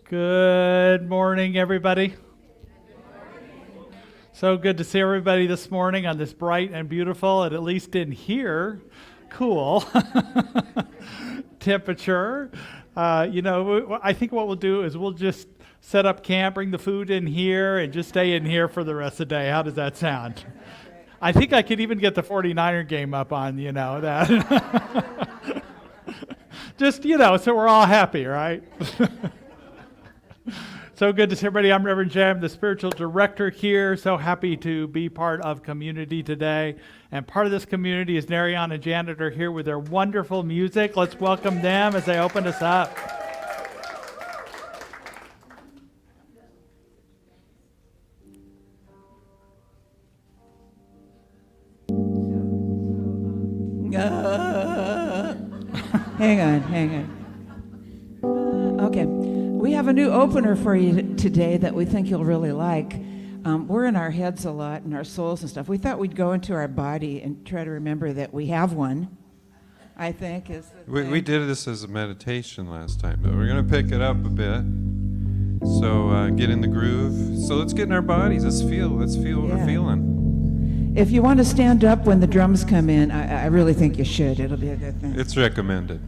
Good morning, everybody. So good to see everybody this morning on this bright and beautiful, and at least in here, cool temperature. I think what we'll do is we'll just set up camp, bring the food in here, and just stay in here for the rest of the day. How does that sound? I think I could even get the 49er game up on, that. Just, so we're all happy, right? So good to see everybody. I'm Reverend Jim, the spiritual director here. So happy to be part of community today. And part of this community is Narayan and Janet are here with their wonderful music. Let's welcome them as they open us up. Hang on. Okay. We have a new opener for you today that we think you'll really like. We're in our heads a lot and our souls and stuff. We thought we'd go into our body and try to remember that we have one, I think. We did this as a meditation last time, but we're going to pick it up a bit. So get in the groove. So let's get in our bodies. Let's feel what we're feeling. If you want to stand up when the drums come in, I really think you should. It'll be a good thing. It's recommended.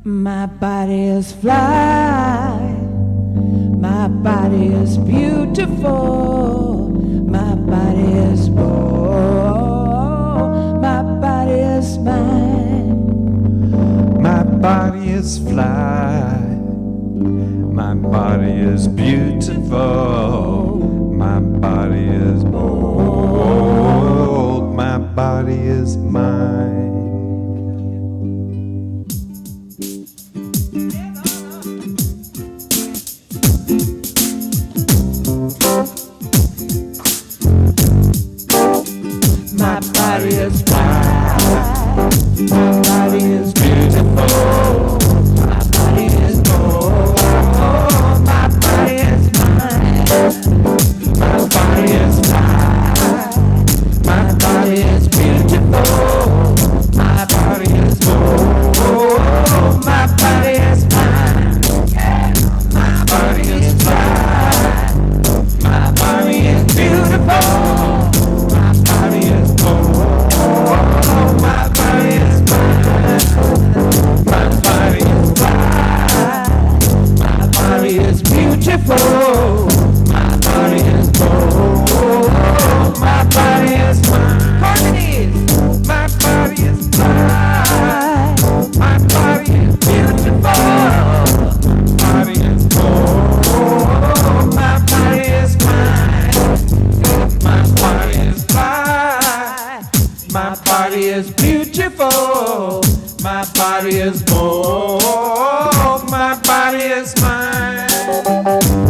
My body is fly. My body is beautiful. My body is bold. My body is mine. My body is fly. My body is beautiful. My body is bold. My body is mine. My body is fly. My body is beautiful. My body is bold. My body is mine. My body is fly. My body is beautiful. My body is bold. My body is mine. My body is fly. My body is beautiful. Beautiful. My body is bold. My body is mine. Harmonies. My body is fly. My body is beautiful. My body is bold. My body is mine. My body is fly. My body is beautiful. My body is bold. My body is mine.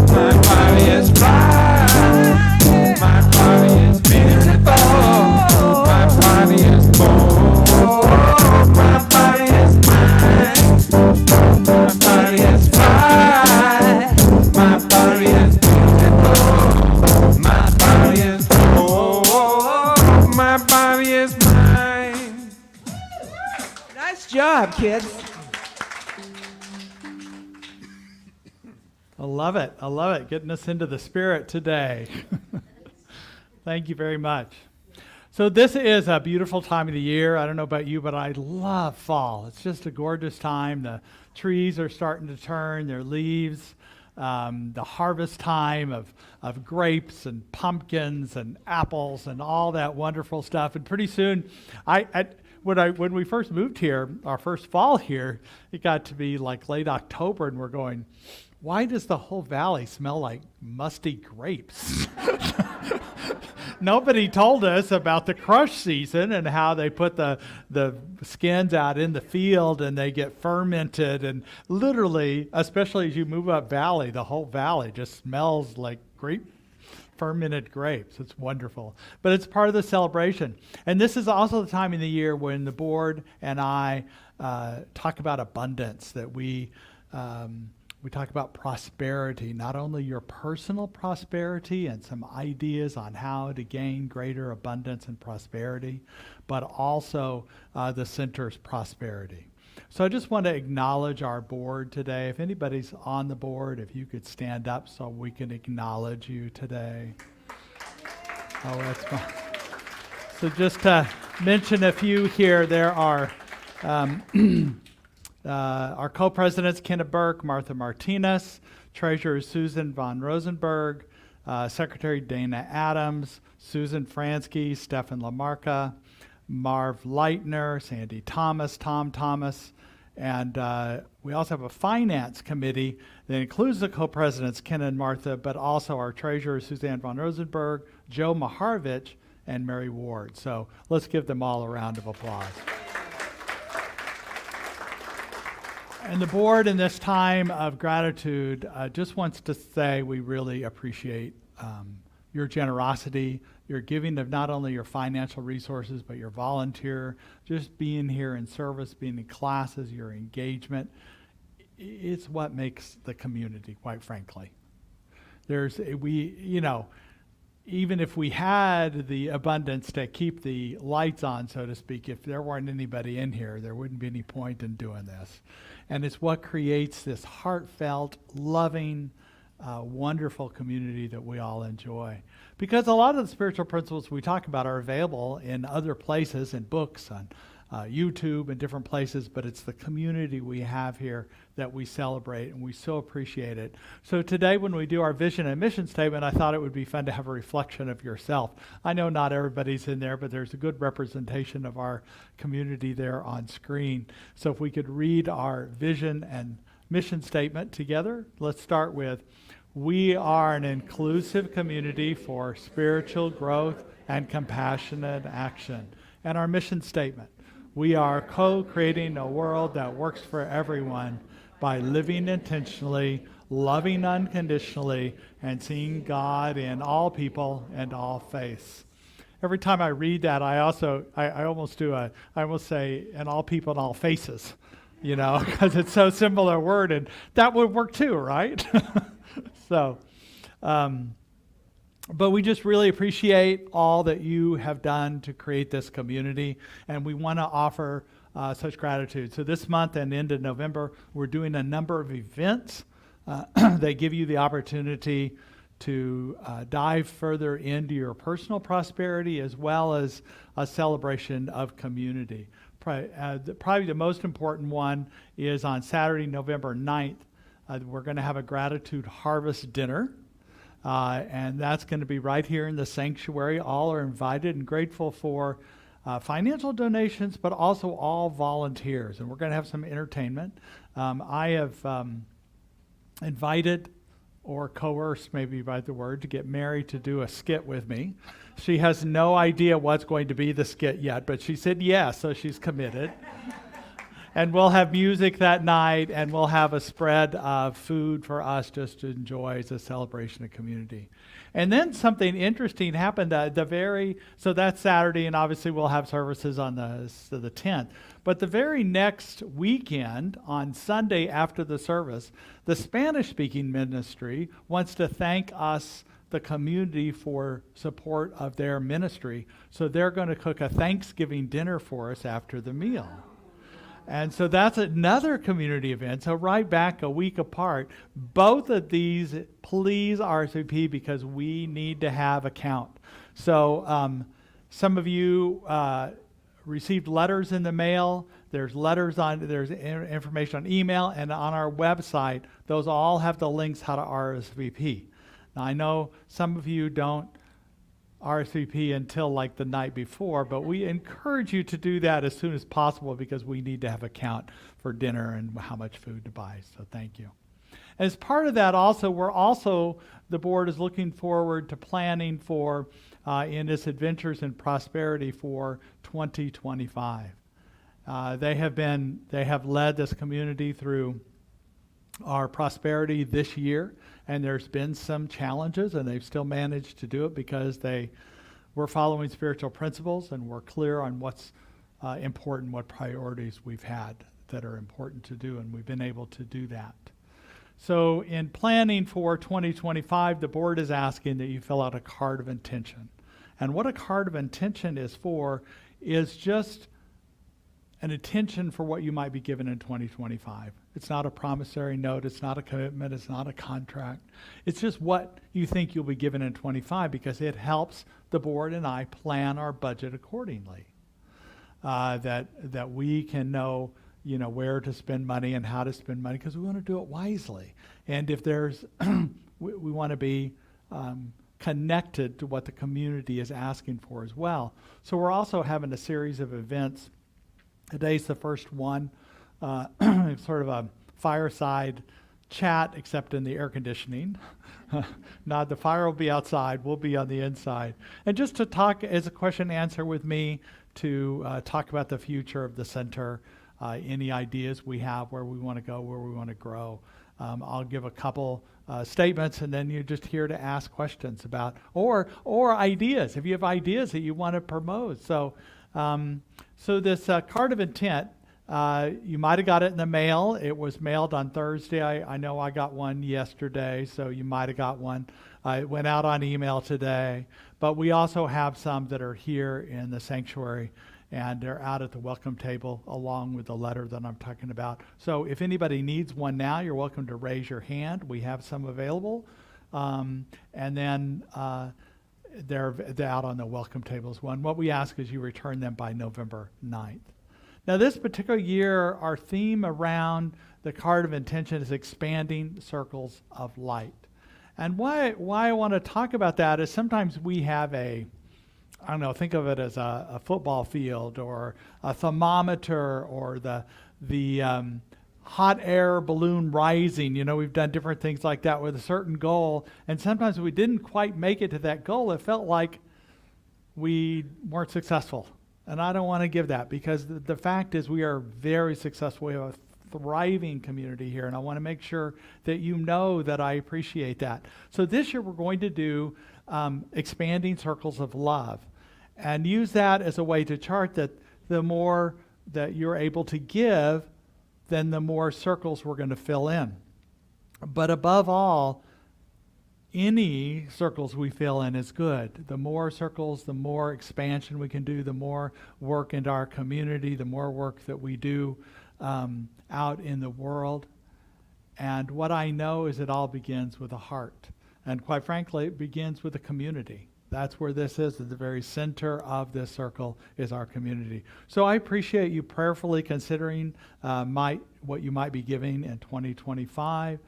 My body is fly. My body is beautiful. My body is bold. My body is mine. My body is fly. My body is beautiful. My body is bold. My body is mine. Nice job, kids. I love it. Getting us into the spirit today. Thank you very much. So this is a beautiful time of the year. I don't know about you, but I love fall. It's just a gorgeous time. The trees are starting to turn their leaves. The harvest time of grapes and pumpkins and apples and all that wonderful stuff. And pretty soon, when we first moved here, our first fall here, it got to be like late October, and we're going, why does the whole valley smell like musty grapes? Nobody told us about the crush season and how they put the skins out in the field and they get fermented, and literally, especially as you move up valley, the whole valley just smells like fermented grapes. It's wonderful. But it's part of the celebration. And this is also the time of the year when the board and I talk about abundance, that we talk about prosperity, not only your personal prosperity and some ideas on how to gain greater abundance and prosperity, but also the center's prosperity. So I just want to acknowledge our board today. If anybody's on the board, if you could stand up so we can acknowledge you today. Oh, that's fine. So just to mention a few here, there are our co-presidents, Kenneth Burke, Martha Martinez, Treasurer Susan von Rosenberg, Secretary Dana Adams, Susan Fransky, Stefan Lamarca, Marv Leitner, Sandy Thomas, Tom Thomas, and we also have a finance committee that includes the co-presidents, Ken and Martha, but also our treasurer, Suzanne von Rosenberg, Joe Maharovich, and Mary Ward. So let's give them all a round of applause. And the board in this time of gratitude just wants to say we really appreciate your generosity, your giving of not only your financial resources, but your volunteer, just being here in service, being in classes, your engagement. It's what makes the community, quite frankly. Even if we had the abundance to keep the lights on, so to speak, if there weren't anybody in here, there wouldn't be any point in doing this. And it's what creates this heartfelt, loving, wonderful community that we all enjoy. Because a lot of the spiritual principles we talk about are available in other places, in books, on YouTube, and different places, but it's the community we have here that we celebrate, and we so appreciate it. So today when we do our vision and mission statement, I thought it would be fun to have a reflection of yourself. I know not everybody's in there, but there's a good representation of our community there on screen. So if we could read our vision and mission statement together. Let's start with, we are an inclusive community for spiritual growth and compassionate action. And our mission statement, we are co-creating a world that works for everyone by living intentionally, loving unconditionally, and seeing God in all people and all faiths. Every time I read that, I almost say, in all people and all faces, because it's so simple a word, and that would work too, right? So, but we just really appreciate all that you have done to create this community, and we want to offer such gratitude. So this month and into November, we're doing a number of events that give you the opportunity to dive further into your personal prosperity as well as a celebration of community. Probably the most important one is on Saturday, November 9th. We're going to have a gratitude harvest dinner. And that's going to be right here in the sanctuary. All are invited and grateful for financial donations, but also all volunteers. And we're going to have some entertainment. I have invited or coerced, maybe by the word, to get Mary to do a skit with me. She has no idea what's going to be the skit yet, but she said yes, so she's committed. And we'll have music that night, and we'll have a spread of food for us just to enjoy as a celebration of community. And then something interesting happened. So that's Saturday, and obviously we'll have services on the 10th. But the very next weekend, on Sunday after the service, the Spanish-speaking ministry wants to thank us, the community, for support of their ministry. So they're going to cook a Thanksgiving dinner for us after the meal. And so that's another community event. So right back a week apart. Both of these, please RSvP, because we need to have a count. So some of you received letters in the mail. There's information on email, and on our website. Those all have the links how to RSVP. Now I know some of you don't RSVP until like the night before, but we encourage you to do that as soon as possible because we need to have a count for dinner and how much food to buy. So thank you. As part of that also, the board is looking forward to planning for in its Adventures in Prosperity for 2025. They have led this community through our prosperity this year, and there's been some challenges, and they've still managed to do it because they were following spiritual principles and were clear on what's important, what priorities we've had that are important to do, and we've been able to do that. So in planning for 2025, the board is asking that you fill out a card of intention. And what a card of intention is for is just an intention for what you might be given in 2025. It's not a promissory note. It's not a commitment. It's not a contract. It's just what you think you'll be given in 25 because it helps the board and I plan our budget accordingly. That we can know, where to spend money and how to spend money because we want to do it wisely. And if there's, we want to be connected to what the community is asking for as well. So we're also having a series of events. Today's the first one, sort of a fireside chat, except in the air conditioning. Not the fire will be outside, we'll be on the inside. And just to talk as a question and answer with me to talk about the future of the center, any ideas we have, where we want to go, where we want to grow. I'll give a couple statements, and then you're just here to ask questions about, or ideas, if you have ideas that you want to promote. So this card of intent, you might have got it in the mail. It was mailed on Thursday. I know I got one yesterday, so you might have got one. It went out on email today. But we also have some that are here in the sanctuary, and they're out at the welcome table along with the letter that I'm talking about. So if anybody needs one now, you're welcome to raise your hand. We have some available. And then they're out on the welcome tables one. What we ask is you return them by November 9th. Now this particular year, our theme around the card of intention is expanding circles of light. And why I want to talk about that is sometimes we have think of it as a football field or a thermometer or the hot air balloon rising. We've done different things like that with a certain goal. And sometimes we didn't quite make it to that goal. It felt like we weren't successful. And I don't want to give that because the fact is we are very successful. We have a thriving community here. And I want to make sure that you know that I appreciate that. So this year we're going to do expanding circles of love. And use that as a way to chart that the more that you're able to give, then the more circles we're going to fill in. But above all, any circles we fill in is good. The more circles, the more expansion we can do, the more work into our community, the more work that we do out in the world. And what I know is it all begins with a heart. And quite frankly, it begins with a community. That's where this is. At the very center of this circle is our community. So I appreciate you prayerfully considering what you might be giving in 2025.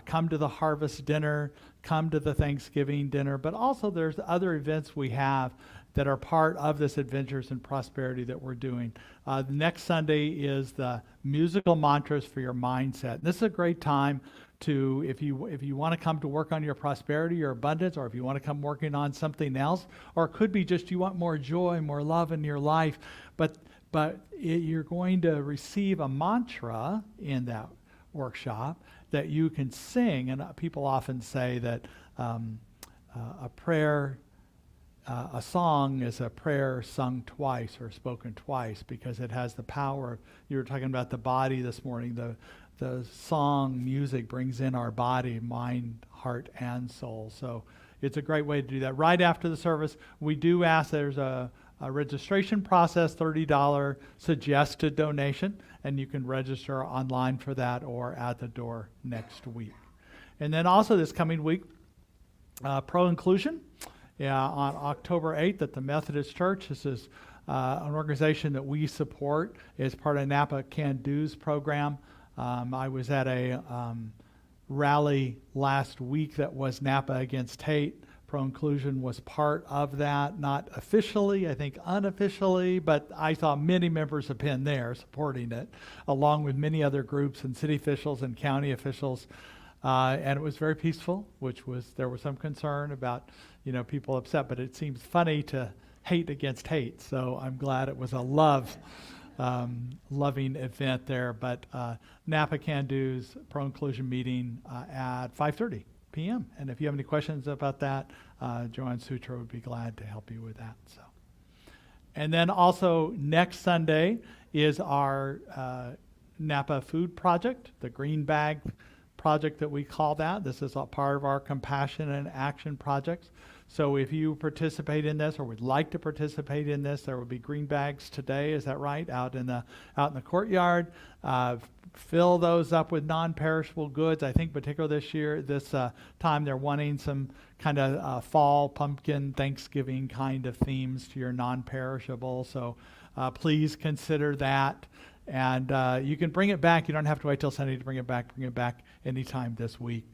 Come to the harvest dinner, come to the Thanksgiving dinner, but also there's other events we have that are part of this Adventures in Prosperity that we're doing. The next Sunday is the musical mantras for your mindset. And this is a great time to, if you want to come to work on your prosperity or abundance, or if you want to come working on something else, or it could be just you want more joy, more love in your life, but you're going to receive a mantra in that workshop that you can sing. And people often say that a prayer, a song is a prayer sung twice or spoken twice because it has the power. You were talking about the body this morning. The song music brings in our body, mind, heart, and soul. So it's a great way to do that. Right after the service, we do ask, there's a registration process, $30 suggested donation, and you can register online for that or at the door next week. And then also this coming week, pro-inclusion. On October 8th at the Methodist Church. This is an organization that we support as part of Napa Can Do's program. I was at a rally last week that was Napa Against Hate. Pro-inclusion was part of that, not officially, I think unofficially, but I saw many members of PEN there supporting it, along with many other groups and city officials and county officials. And it was very peaceful, there was some concern about, people upset, but it seems funny to hate against hate. So I'm glad it was a loving event there. But Napa Can Do's pro-inclusion meeting at 5:30 p.m. And if you have any questions about that, Joanne Sutra would be glad to help you with that. So, and then also next Sunday is our Napa Food Project, the Green Bag Project that we call that. This is a part of our Compassion and Action projects. So if you participate in this or would like to participate in this, there will be green bags today. Is that right? Out in the courtyard. Fill those up with non-perishable goods. I think particularly this time they're wanting some kind of fall pumpkin Thanksgiving kind of themes to your non-perishable. So please consider that. And you can bring it back. You don't have to wait till Sunday to bring it back. Bring it back anytime this week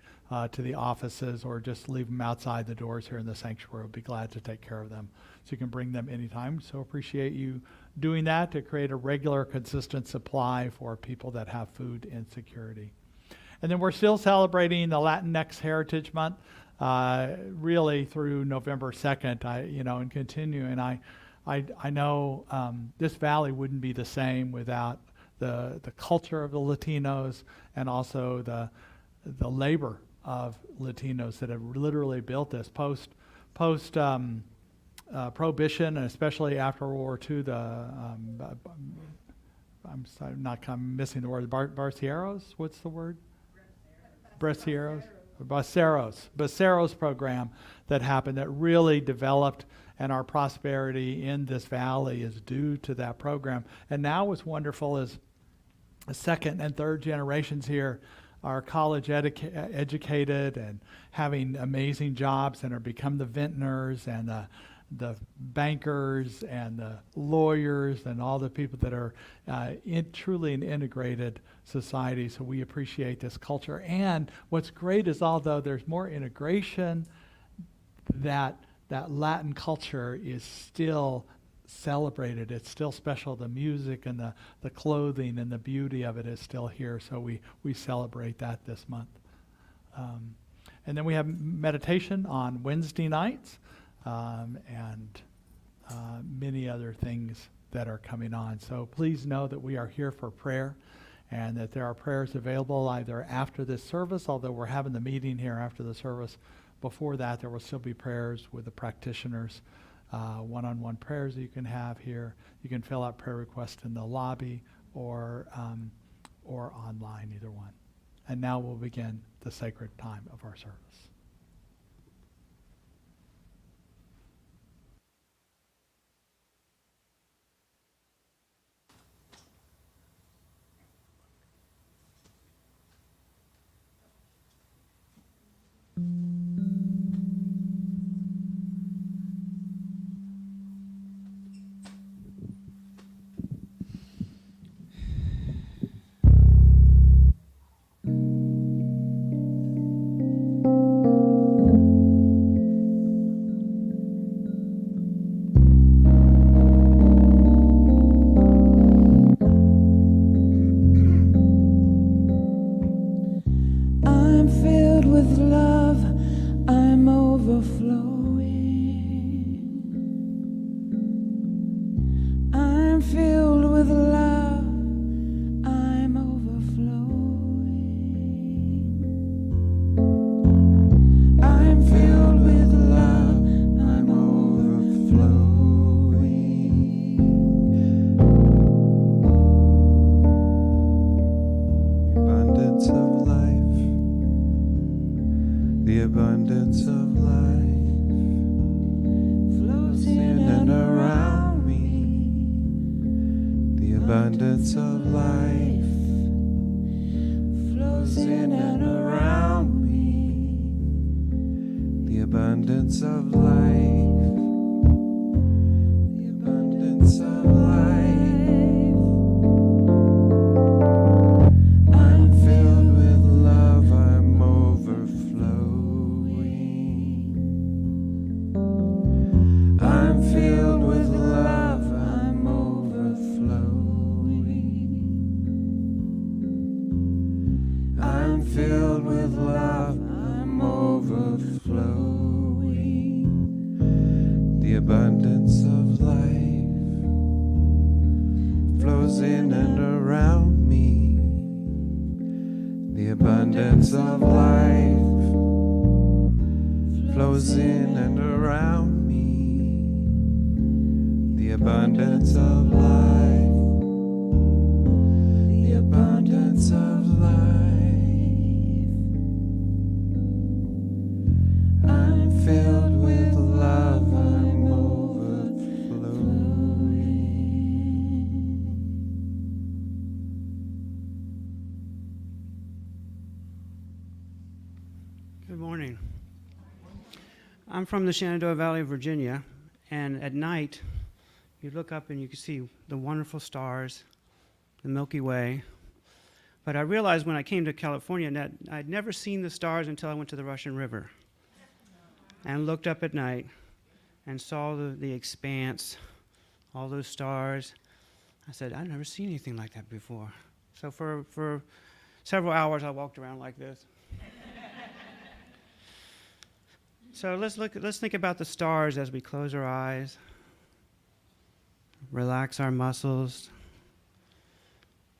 to the offices, or just leave them outside the doors here in the sanctuary. We'll be glad to take care of them. So you can bring them anytime. So appreciate you doing that to create a regular, consistent supply for people that have food insecurity. And then we're still celebrating the Latinx Heritage Month, really through November 2nd. And continuing. I know this valley wouldn't be the same without the culture of the Latinos, and also the labor of Latinos that have literally built this post Prohibition, and especially after World War II. I'm missing the word. Barceros? What's the word? Baceros program that happened that really developed, and our prosperity in this valley is due to that program. And now what's wonderful is the second and third generations here are college educated and having amazing jobs, and are become the vintners and the bankers and the lawyers and all the people that are truly an integrated society. So we appreciate this culture. And what's great is, although there's more integration, that Latin culture is still celebrated. It's still special. The music and the clothing and the beauty of it is still here. So we celebrate that this month. And then we have meditation on Wednesday nights, and many other things that are coming on. So please know that we are here for prayer, and that there are prayers available either after this service, although we're having the meeting here after the service. Before that, there will still be prayers with the practitioners, one-on-one prayers that you can have here. You can fill out prayer requests in the lobby or online, either one. And now we'll begin the sacred time of our service. Filled with Good morning. I'm from the Shenandoah Valley of Virginia, and at night, you look up and you can see the wonderful stars, the Milky Way. But I realized when I came to California that I'd never seen the stars until I went to the Russian River and looked up at night and saw the expanse, all those stars. I said, I've never seen anything like that before. So for several hours, I walked around like this. So let's think about the stars as we close our eyes, relax our muscles,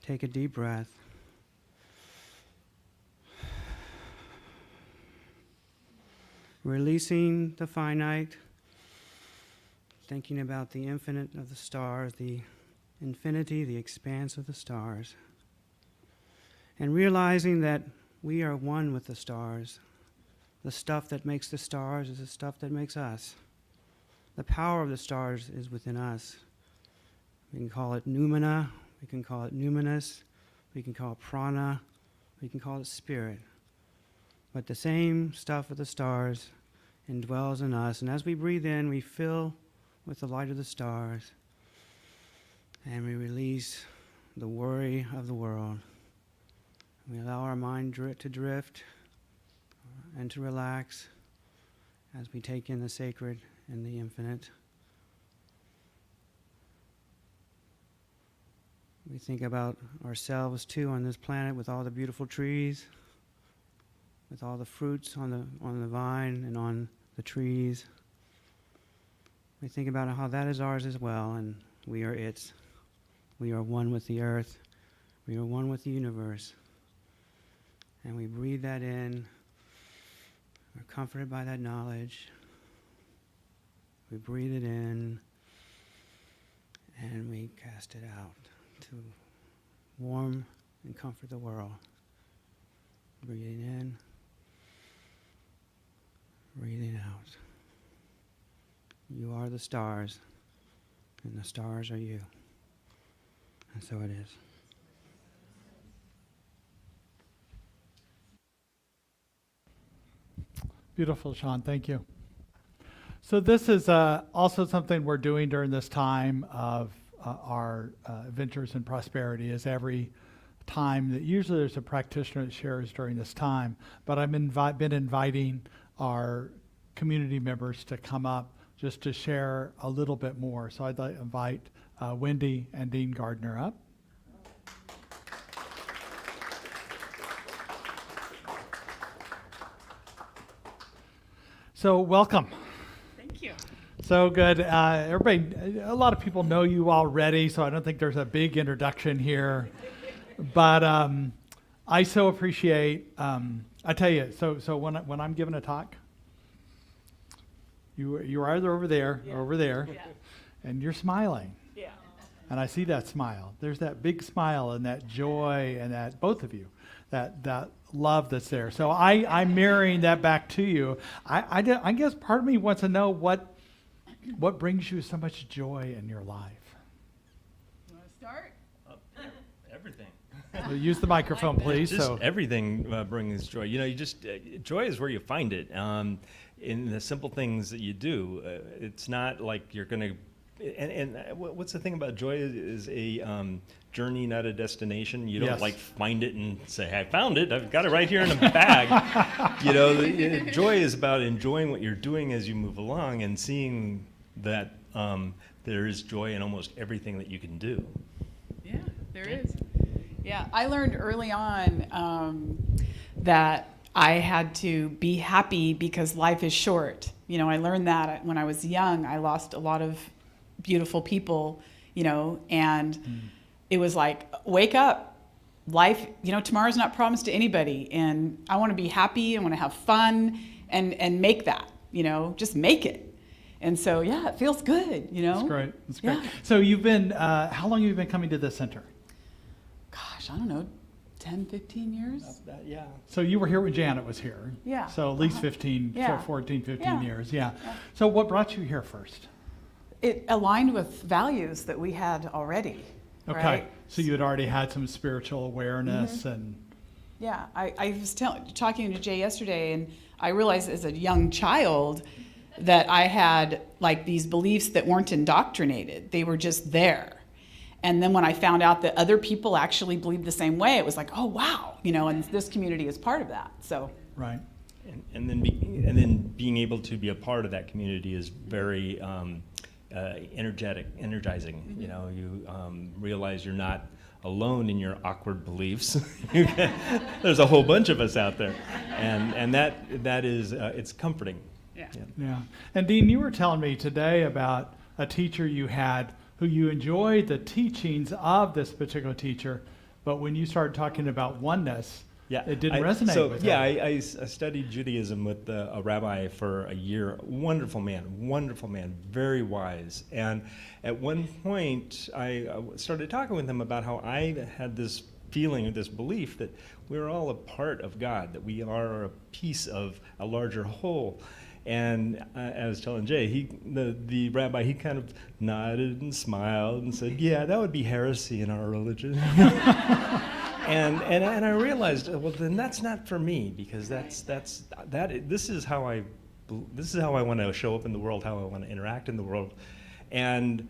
take a deep breath. Releasing the finite, thinking about the infinite of the stars, the infinity, the expanse of the stars, and realizing that we are one with the stars. The stuff that makes the stars is the stuff that makes us. The power of the stars is within us. We can call it noumena, we can call it numinous, we can call it prana, we can call it spirit. But the same stuff of the stars indwells in us, and as we breathe in, we fill with the light of the stars, and we release the worry of the world. We allow our mind to drift and to relax as we take in the sacred and the infinite. We think about ourselves too on this planet with all the beautiful trees, with all the fruits on the vine and on the trees. We think about how that is ours as well, and we are its. We are one with the earth. We are one with the universe. And we breathe that in. We're comforted by that knowledge. We breathe it in, and we cast it out to warm and comfort the world. Breathing in, breathing out. You are the stars, and the stars are you. And so it is. Beautiful, Sean. Thank you. So this is also something we're doing during this time of our Ventures in Prosperity, is every time that usually there's a practitioner that shares during this time, but I've been inviting our community members to come up just to share a little bit more. So I'd like to invite Wendy and Dean Gardner up. So welcome. Thank you. So good. Everybody, a lot of people know you already, so I don't think there's a big introduction here. But I so appreciate, I tell you, so when I'm giving a talk, you're either over there or over there, and you're smiling. Yeah. And I see that smile. There's that big smile and that joy and that, both of you, that love that's there. So I'm mirroring that back to you. I guess part of me wants to know what brings you so much joy in your life. You want to start? Everything. So use the microphone, please. Just So everything brings joy. You know, you just joy is where you find it. In the simple things that you do. It's not like you're going to. And what's the thing about joy is a journey, not a destination. You don't Yes. like find it and say, I found it. I've got it right here in a bag. You know, joy is about enjoying what you're doing as you move along and seeing that there is joy in almost everything that you can do. Yeah, there is. Yeah, I learned early on that I had to be happy because life is short. You know, I learned that when I was young. I lost a lot of beautiful people, you know, and it was like, wake up. Life, you know, tomorrow's not promised to anybody. And I want to be happy. I want to have fun and make that, you know, just make it. And so, yeah, it feels good, you know. that's great. That's great. Yeah. So you've been, how long have you been coming to this center? Gosh, I don't know, 10, 15 years? Yeah. So you were here when Janet was here. Yeah. So at least 15, Yeah. 14, 15 Yeah. years. Yeah. Yeah. So what brought you here first? It aligned with values that we had already. Okay. Right? So you had already had some spiritual awareness and Yeah, I was talking to Jay yesterday, and I realized as a young child that I had like these beliefs that weren't indoctrinated. They were just there. And then when I found out that other people actually believed the same way, it was like, oh, wow, and this community is part of that. So. Right. And then being able to be a part of that community is very energizing. You realize you're not alone in your awkward beliefs. There's a whole bunch of us out there, and that is it's comforting. Yeah. And Dean, you were telling me today about a teacher you had who you enjoyed the teachings of this particular teacher, but when you started talking about oneness, it didn't resonate with you. Yeah, I studied Judaism with a rabbi for a year. Wonderful man, very wise. And at one point, I started talking with him about how I had this feeling or this belief that we're all a part of God, that we are a piece of a larger whole. And I was telling Jay, the rabbi, he kind of nodded and smiled and said, "Yeah, that would be heresy in our religion." And I realized, well, then that's not for me, because this is how I want to show up in the world, how I want to interact in the world, and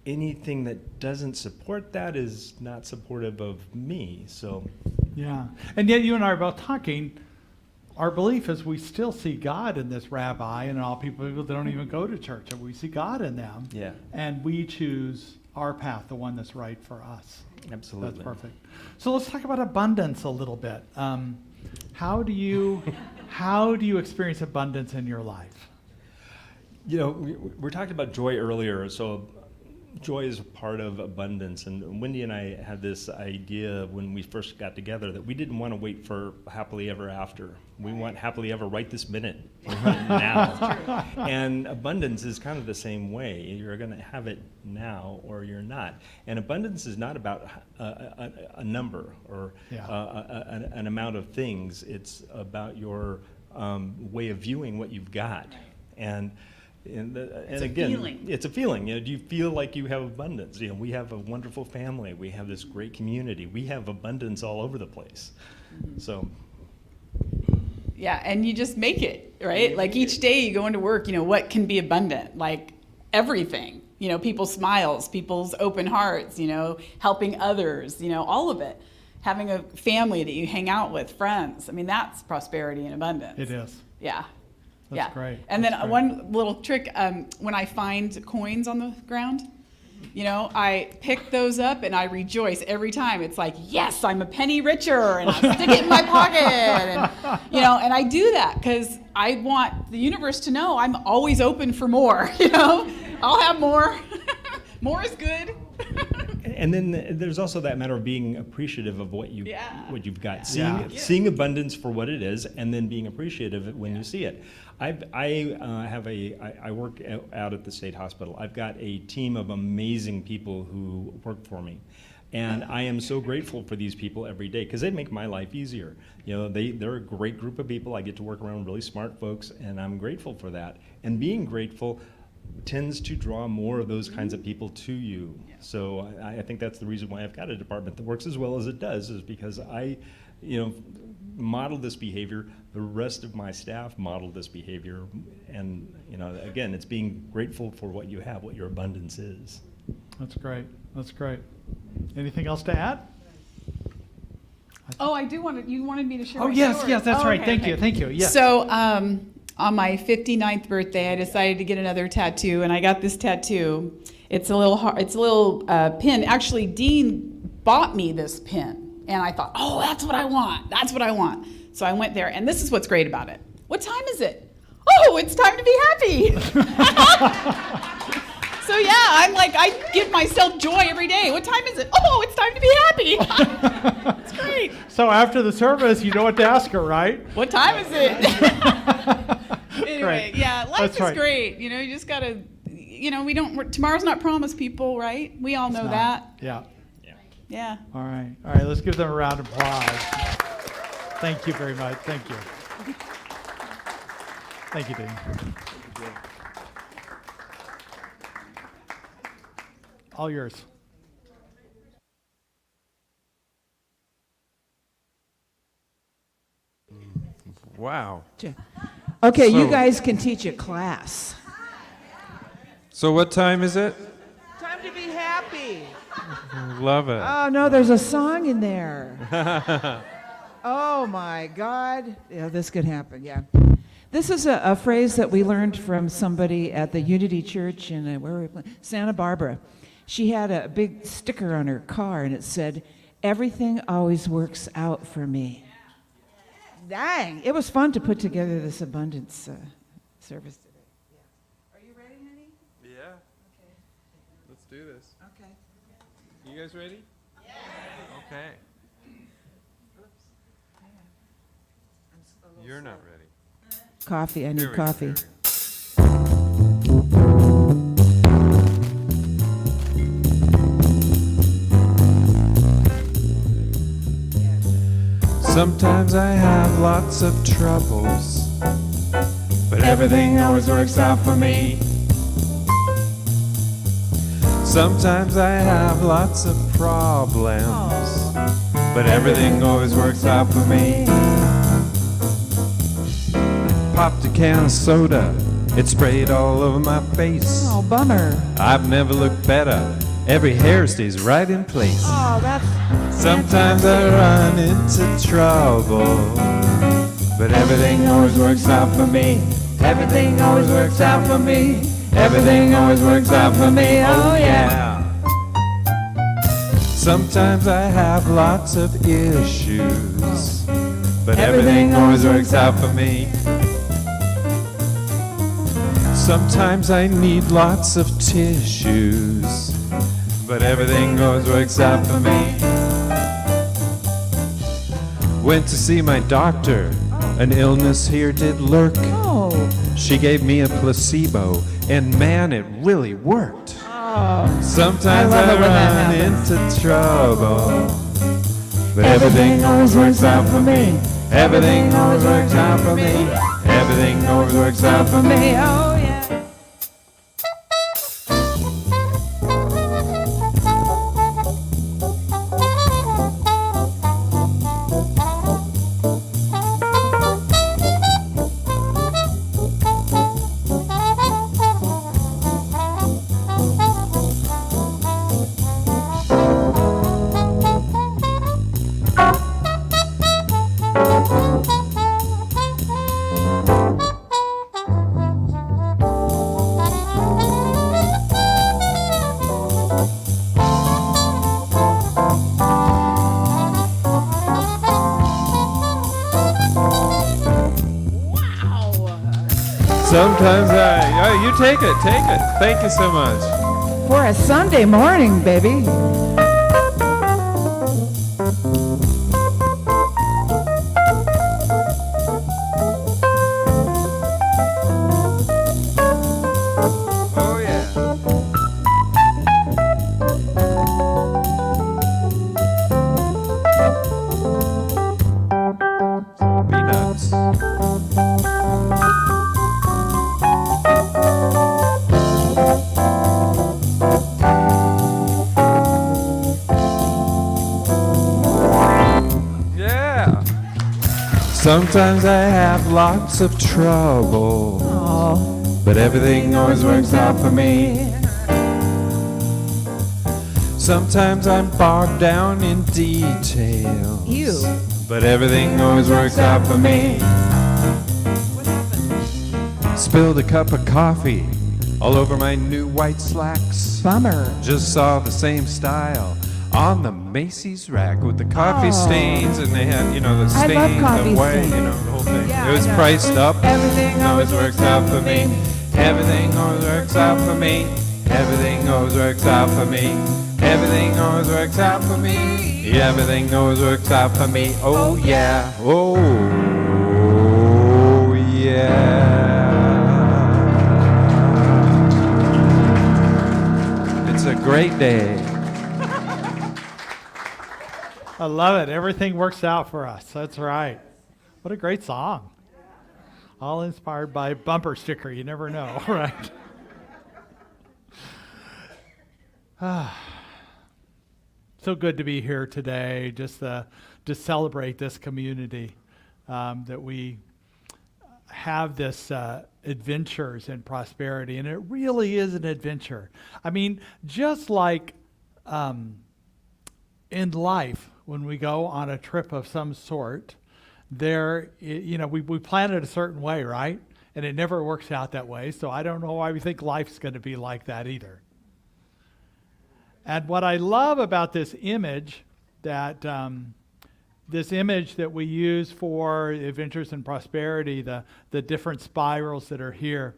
anything that doesn't support that is not supportive of me. So. Yeah, and yet you and I are both talking. Our belief is we still see God in this rabbi and all people that don't even go to church, and we see God in them. Yeah. And we choose our path, the one that's right for us. Absolutely. That's perfect. So let's talk about abundance a little bit. How do you experience abundance in your life? We're talking about joy earlier, so joy is a part of abundance. And Wendy and I had this idea when we first got together that we didn't want to wait for happily ever after. We want happily ever right this minute, now. And abundance is kind of the same way. You're going to have it now or you're not. And abundance is not about a number or an amount of things. It's about your way of viewing what you've got. And again, it's a feeling. Do you feel like you have abundance? We have a wonderful family. We have this great community. We have abundance all over the place. So. Yeah, and you just make it, right? Like each day you go into work, what can be abundant? Like everything. People's smiles, people's open hearts, helping others, all of it. Having a family that you hang out with, friends. I mean, that's prosperity and abundance. It is. Yeah. That's great. And That's then great. one little trick, when I find coins on the ground, I pick those up and I rejoice every time. It's like, yes, I'm a penny richer, and I stick it in my pocket. And, and I do that because I want the universe to know I'm always open for more, I'll have more. More is good. And then there's also that matter of being appreciative of what you've got, seeing abundance for what it is, and then being appreciative when you see it. I work out at the state hospital. I've got a team of amazing people who work for me, and I am so grateful for these people every day because they make my life easier. They're a great group of people. I get to work around really smart folks, and I'm grateful for that. And being grateful tends to draw more of those kinds of people to you. So I think that's the reason why I've got a department that works as well as it does, is because I, model this behavior. The rest of my staff model this behavior. And, again, it's being grateful for what you have, what your abundance is. That's great. That's great. Anything else to add? Oh, I do you wanted me to share my yes, story. yes, that's right. Okay, Thank you. Yes. So, on my 59th birthday, I decided to get another tattoo, and I got this tattoo. It's a little pin. Actually, Dean bought me this pin, and I thought, oh, that's what I want. That's what I want. So I went there, and this is what's great about it. What time is it? Oh, it's time to be happy. So yeah, I'm like, I give myself joy every day. What time is it? Oh, it's time to be happy. It's great. So after the service, you know what to ask her, right? What time is it? Anyway, Great. yeah, life That's is right. great. You just gotta, tomorrow's not promised, people, right? We all know that. Yeah. Yeah. All right. Let's give them a round of applause. Thank you very much. Thank you. Thank you, Dean. All yours. Wow. Okay, you So- guys can teach a class. So what time is it? Time to be happy. Love it. Oh, no, there's a song in there. Oh, my God. Yeah, this could happen, yeah. This is a phrase that we learned from somebody at the Unity Church in where were we playing? Santa Barbara. She had a big sticker on her car, and it said, "Everything always works out for me." Dang, it was fun to put together this abundance service today. Yeah. Are you ready, honey? Yeah. Okay. Let's do this. Okay. You guys ready? Yeah. Okay. Oops. Hang on. I'm a little You're slow. not ready. Coffee. I need Here we go, coffee. here we go. Sometimes I have lots of troubles, but everything always works out for me. Sometimes I have lots of problems, but everything always works out for me. Popped a can of soda, it sprayed all over my face. Oh, bummer. I've never looked better, every hair stays right in place. Oh, that's. Sometimes I run into trouble, but everything always works out for me. Everything always works out for me. Everything always works out for me. Oh yeah. Sometimes I have lots of issues, but everything always works out for me. Sometimes I need lots of tissues, but everything always works out for me. Went to see my doctor, an illness here did lurk. Oh. She gave me a placebo, and man, it really worked. Oh. Sometimes I love I it when that run happens. into trouble, but everything always works out for me. Everything always works out for me. Everything always works out for me. Oh, yeah. Sometimes oh, you take it. Thank you so much. For a Sunday morning, baby. Oh yeah. Peanuts. Yeah. Sometimes I have lots of trouble, Oh. but everything always works out for me. Sometimes I'm bogged down in details, Ew. but everything always works out for me. What happened? Spilled a cup of coffee all over my new white slacks. Bummer. Just saw the same style on the Macy's rack with the coffee Oh. stains, and they had, the I love stain, coffee the white, stains. the whole thing. Yeah, It was I know. priced up. Everything always works out for me. Everything always works out for me. Everything always works out for me. Everything always works out for me. Everything always works out for me. Oh yeah. Oh yeah. It's a great day. I love it. Everything works out for us. That's right. What a great song. All inspired by bumper sticker. You never know, right? So good to be here today, just to celebrate this community that we have this adventures in prosperity, and it really is an adventure. I mean, just like in life, when we go on a trip of some sort, we plan it a certain way, right? And it never works out that way. So I don't know why we think life's going to be like that either. And what I love about this image that we use for adventures in prosperity, the different spirals that are here,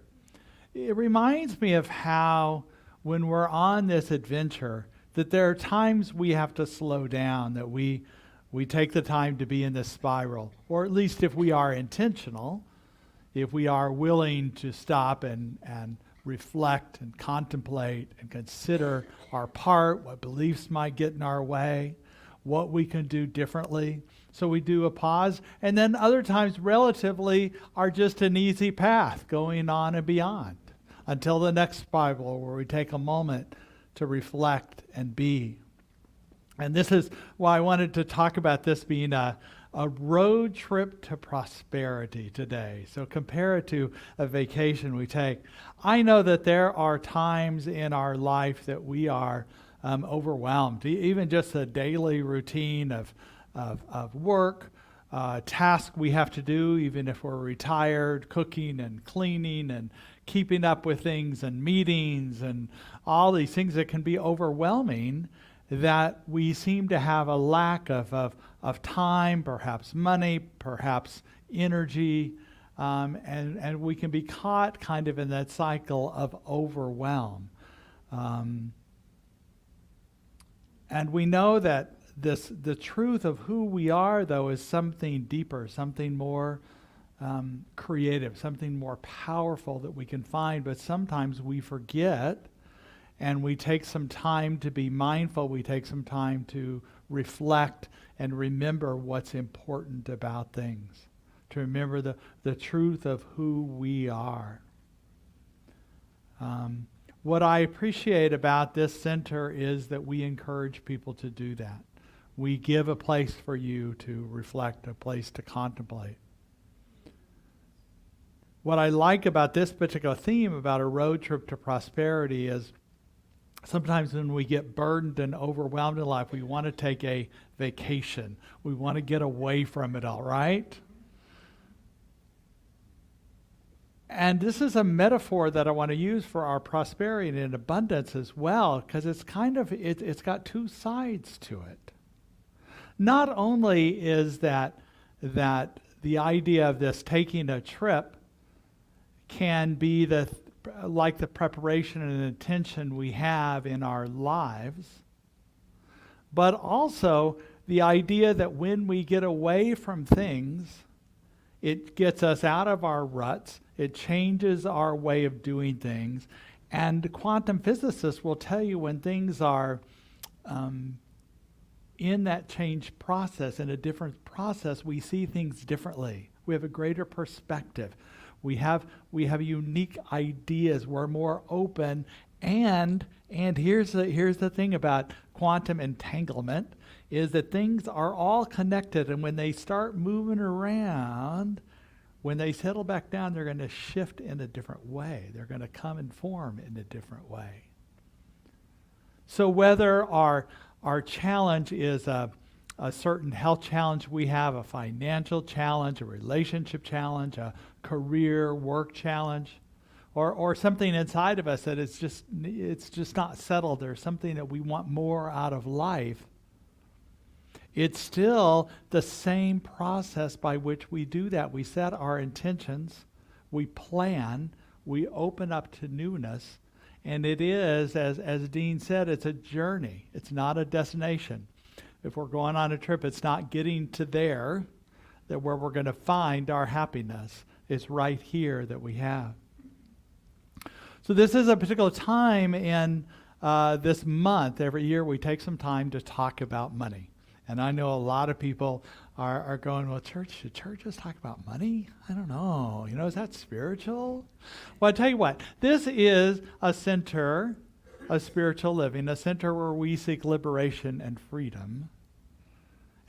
it reminds me of how when we're on this adventure, that there are times we have to slow down, that we take the time to be in this spiral, or at least if we are intentional, if we are willing to stop and reflect and contemplate and consider our part, what beliefs might get in our way, what we can do differently. So we do a pause, and then other times relatively are just an easy path going on and beyond until the next spiral where we take a moment to reflect and be. And this is why I wanted to talk about this being a road trip to prosperity today. So compare it to a vacation we take. I know that there are times in our life that we are overwhelmed, even just the daily routine of work, tasks we have to do, even if we're retired, cooking and cleaning and keeping up with things and meetings and all these things that can be overwhelming, that we seem to have a lack of time, perhaps money, perhaps energy, and we can be caught kind of in that cycle of overwhelm. And we know that the truth of who we are, though, is something deeper, something more creative, something more powerful that we can find, but sometimes we forget, and we take some time to be mindful, we take some time to reflect and remember what's important about things, to remember the truth of who we are. What I appreciate about this center is that we encourage people to do that. We give a place for you to reflect, a place to contemplate. What I like about this particular theme about a road trip to prosperity is sometimes when we get burdened and overwhelmed in life, we want to take a vacation. We want to get away from it all, right? And this is a metaphor that I want to use for our prosperity and abundance as well, because it's got two sides to it. Not only is that the idea of this taking a trip can be like the preparation and intention we have in our lives, but also the idea that when we get away from things, it gets us out of our ruts, it changes our way of doing things, and quantum physicists will tell you when things are in that change process, in a different process, we see things differently. We have a greater perspective. We have unique ideas. We're more open. And here's the thing about quantum entanglement, is that things are all connected. And when they start moving around, when they settle back down, they're going to shift in a different way. They're going to come and form in a different way. So whether our challenge is a certain health challenge we have, a financial challenge, a relationship challenge, a career, work challenge, or something inside of us that it's just not settled. There's something that we want more out of life. It's still the same process by which we do that. We set our intentions, we plan, we open up to newness, and it is, as Dean said, it's a journey. It's not a destination. If we're going on a trip, it's not getting to there, that where we're going to find our happiness. It's right here that we have. So this is a particular time in this month. Every year we take some time to talk about money. And I know a lot of people are going, well, should churches talk about money? I don't know. Is that spiritual? Well, I tell you what, this is a center of spiritual living, a center where we seek liberation and freedom.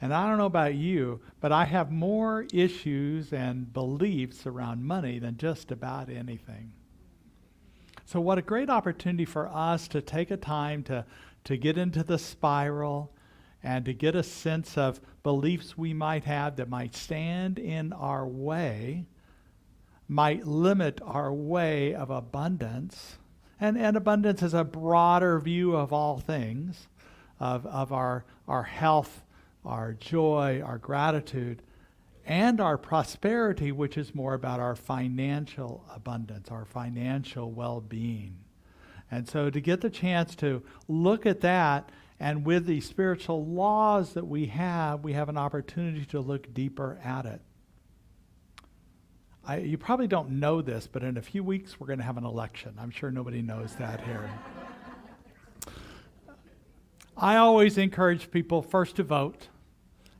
And I don't know about you, but I have more issues and beliefs around money than just about anything. So what a great opportunity for us to take a time to get into the spiral and to get a sense of beliefs we might have that might stand in our way, might limit our way of abundance. And abundance is a broader view of all things, of our health, our joy, our gratitude, and our prosperity, which is more about our financial abundance, our financial well-being. And so to get the chance to look at that, and with the spiritual laws that we have an opportunity to look deeper at it. You probably don't know this, but in a few weeks we're going to have an election. I'm sure nobody knows that here. I always encourage people first to vote,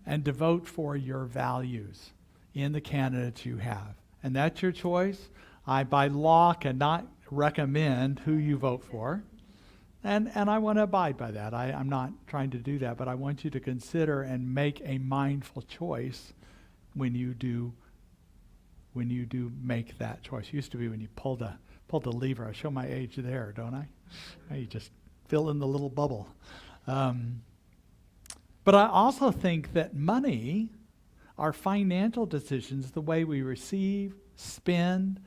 and to vote for your values in the candidates you have. And that's your choice. I, by law, cannot recommend who you vote for. And I want to abide by that. I'm not trying to do that, but I want you to consider and make a mindful choice when you do make that choice. It used to be when you pulled the lever. I show my age there, don't I? You just fill in the little bubble. But I also think that money, our financial decisions, the way we receive, spend,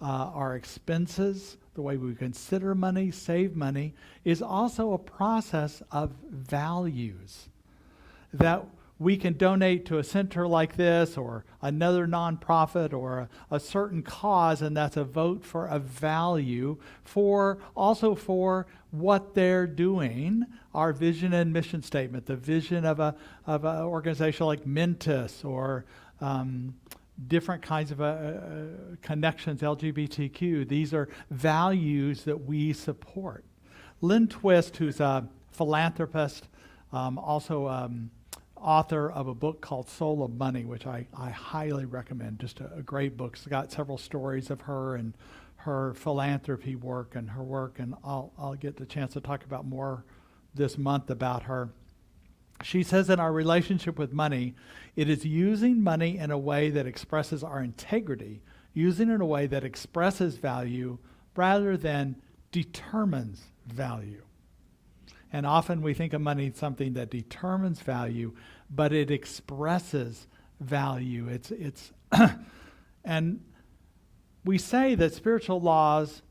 our expenses, the way we consider money, save money, is also a process of values that we can donate to a center like this or another nonprofit or a certain cause, and that's a vote for a value also for what they're doing, our vision and mission statement, the vision of an organization like Mentis or different kinds of connections, LGBTQ. These are values that we support. Lynn Twist, who's a philanthropist, also author of a book called Soul of Money, which I highly recommend. Just a great book. It's got several stories of her and her philanthropy work and her work, and I'll get the chance to talk about more this month about her. She says in our relationship with money, it is using money in a way that expresses our integrity, using it in a way that expresses value rather than determines value. And often we think of money as something that determines value, but it expresses value. It's and we say that spiritual laws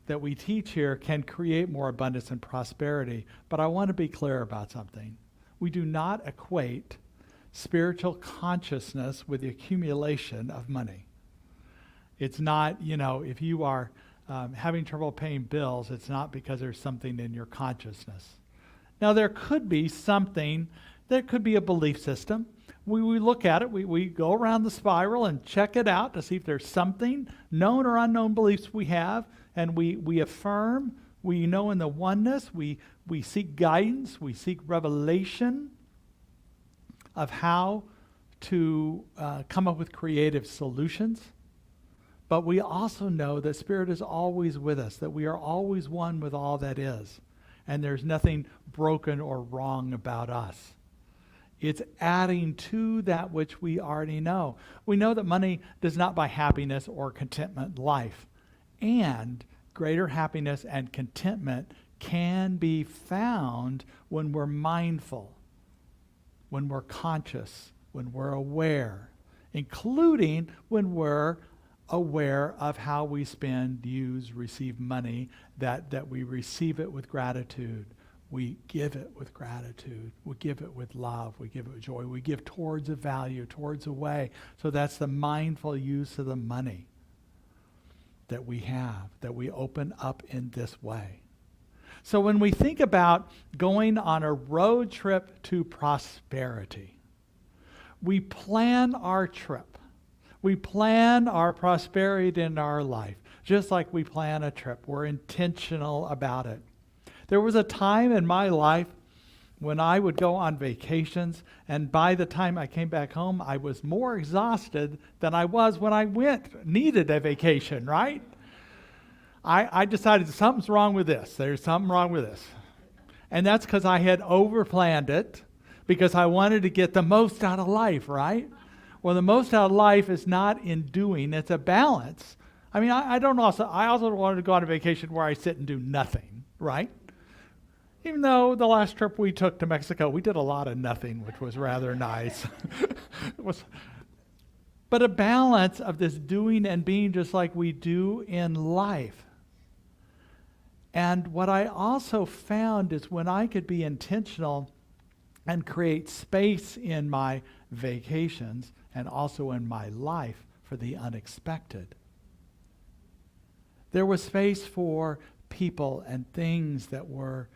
that we teach here can create more abundance and prosperity, but I want to be clear about something. We do not equate spiritual consciousness with the accumulation of money. It's not, if you are having trouble paying bills, it's not because there's something in your consciousness. Now, there could be something, there could be a belief system. We look at it, we go around the spiral and check it out to see if there's something, known or unknown beliefs we have, and we affirm, we know in the oneness, we seek guidance, we seek revelation of how to come up with creative solutions. But we also know that Spirit is always with us, that we are always one with all that is, and there's nothing broken or wrong about us. It's adding to that which we already know. We know that money does not buy happiness or contentment in life, and greater happiness and contentment can be found when we're mindful, when we're conscious, when we're aware, including when we're aware of how we spend, use, receive money, that we receive it with gratitude. We give it with gratitude. We give it with love. We give it with joy. We give towards a value, towards a way. So that's the mindful use of the money that we have, that we open up in this way. So when we think about going on a road trip to prosperity, we plan our trip. We plan our prosperity in our life, just like we plan a trip. We're intentional about it. There was a time in my life when I would go on vacations, and by the time I came back home, I was more exhausted than I was when I needed a vacation, right? I decided something's wrong with this. There's something wrong with this. And that's because I had overplanned it. because I wanted to get the most out of life, right? Well, the most out of life is not in doing, it's a balance. I mean, I also wanted to go on a vacation where I sit and do nothing, right? Even though the last trip we took to Mexico, we did a lot of nothing, which was rather nice. But a balance of this doing and being just like we do in life. And what I also found is when I could be intentional and create space in my vacations and also in my life for the unexpected, there was space for people and things that were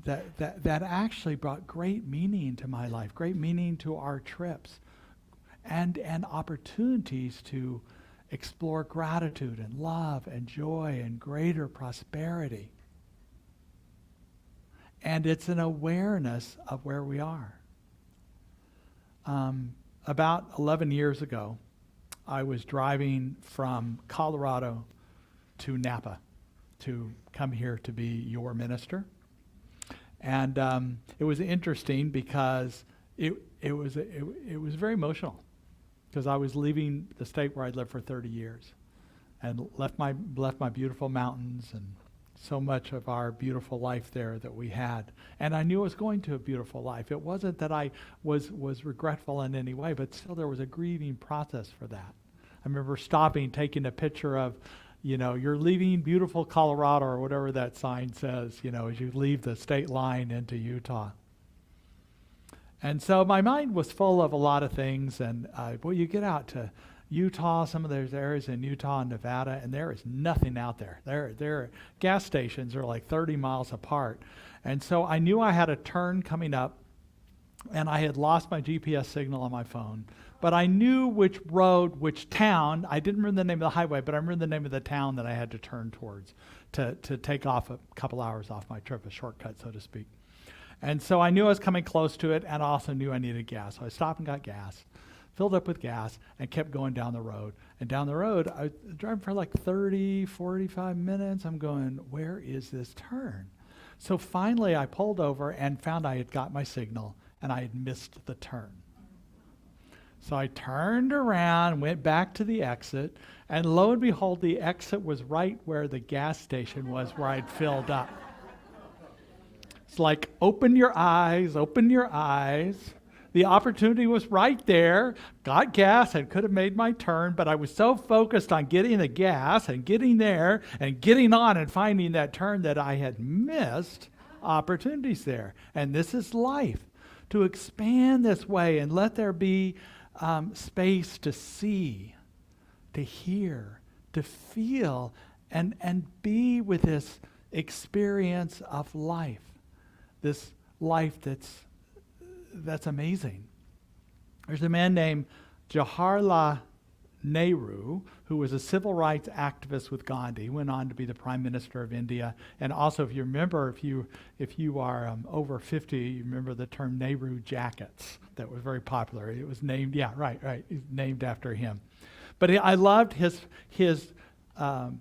that actually brought great meaning to my life, great meaning to our trips, and opportunities to explore gratitude and love and joy and greater prosperity. And it's an awareness of where we are. About 11 years ago, I was driving from Colorado to Napa to come here to be your minister. And it was interesting because it was very emotional, because I was leaving the state where I'd lived for 30 years and left my beautiful mountains and so much of our beautiful life there that we had. And I knew I was going to a beautiful life. It wasn't that I was regretful in any way, but still there was a grieving process for that. I remember stopping, taking a picture of, you're leaving beautiful Colorado, or whatever that sign says, as you leave the state line into Utah. And so my mind was full of a lot of things. And you get out to Utah, some of those areas in Utah and Nevada, and there is nothing out there. Their gas stations are like 30 miles apart. And so I knew I had a turn coming up, and I had lost my GPS signal on my phone. But I knew which road, which town. I didn't remember the name of the highway, but I remember the name of the town that I had to turn towards to take off a couple hours off my trip, a shortcut, so to speak. And so I knew I was coming close to it, and I also knew I needed gas. So I stopped and got gas, filled up with gas, and kept going down the road. And down the road, I was driving for like 30, 45 minutes. I'm going, where is this turn? So finally, I pulled over and found I had got my signal, and I had missed the turn. So I turned around, went back to the exit, and lo and behold, the exit was right where the gas station was, where I'd filled up. It's like, open your eyes, open your eyes. The opportunity was right there. Got gas and could have made my turn, but I was so focused on getting the gas and getting there and getting on and finding that turn that I had missed opportunities there. And this is life. To expand this way and let there be space to see, to hear, to feel, and be with this experience of life. This life that's amazing. There's a man named Jawaharlal Nehru, who was a civil rights activist with Gandhi, went on to be the Prime Minister of India. And also, if you remember, if you are over 50, you remember the term Nehru jackets that was very popular. It was named, named after him. But I loved his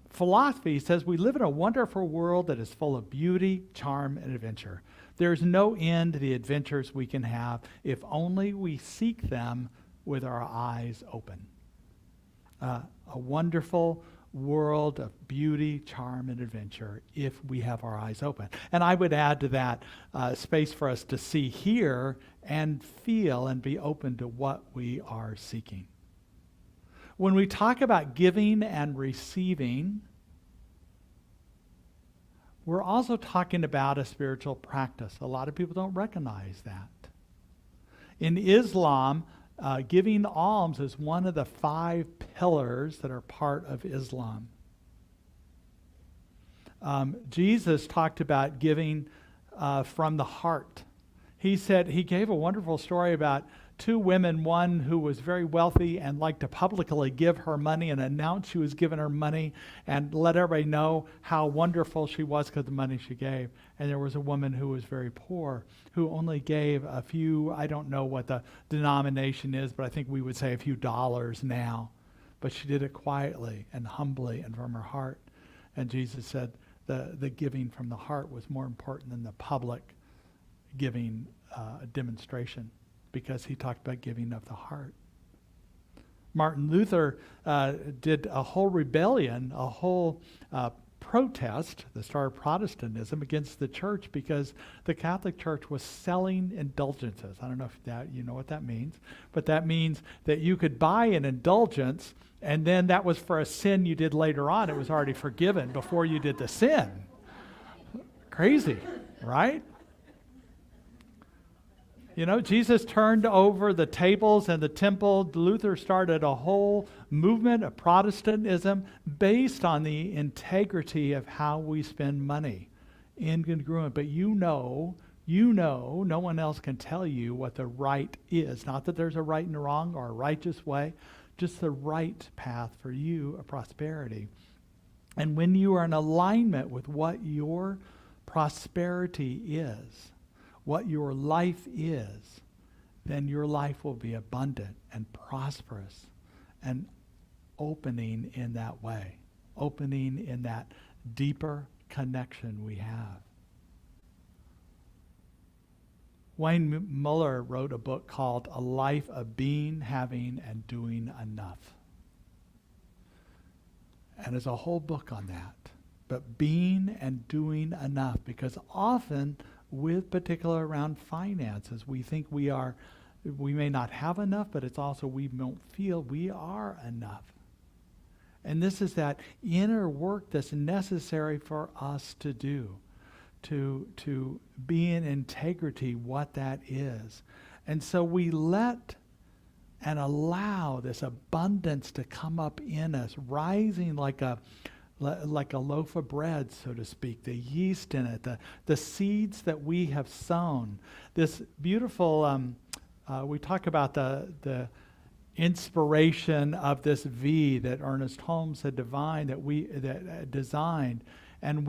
philosophy. He says, we live in a wonderful world that is full of beauty, charm, and adventure. There's no end to the adventures we can have if only we seek them with our eyes open. A wonderful world of beauty, charm, and adventure if we have our eyes open. And I would add to that space for us to see, hear, and feel and be open to what we are seeking. When we talk about giving and receiving, we're also talking about a spiritual practice. A lot of people don't recognize that. In Islam, giving alms is one of the 5 pillars that are part of Islam. Jesus talked about giving from the heart. He said, he gave a wonderful story about 2 women, one who was very wealthy and liked to publicly give her money and announce she was giving her money and let everybody know how wonderful she was because of the money she gave. And there was a woman who was very poor who only gave a few, I don't know what the denomination is, but I think we would say a few dollars now. But she did it quietly and humbly and from her heart. And Jesus said the giving from the heart was more important than the public giving demonstration because he talked about giving of the heart. Martin Luther did a whole rebellion, a whole protest, the start of Protestantism, against the church because the Catholic Church was selling indulgences. I don't know if that you know what that means, but that means that you could buy an indulgence and then that was for a sin you did later on. It was already forgiven before you did the sin. Crazy, right? You know, Jesus turned over the tables and the temple. Luther started a whole movement of Protestantism based on the integrity of how we spend money. Incongruent. But you know, no one else can tell you what the right is. Not that there's a right and a wrong or a righteous way, just the right path for you of prosperity. And when you are in alignment with what your prosperity is, what your life is, then your life will be abundant and prosperous and opening in that way, opening in that deeper connection we have. Wayne Muller wrote a book called A Life of Being, Having, and Doing Enough. And there's a whole book on that. But being and doing enough, because often with particular around finances, we think we may not have enough, but it's also we don't feel we are enough. And this is that inner work that's necessary for us to do, to be in integrity, what that is. And so we let and allow this abundance to come up in us, rising like a loaf of bread, so to speak, the yeast in it, the seeds that we have sown. This beautiful, we talk about the inspiration of this V that Ernest Holmes had designed. And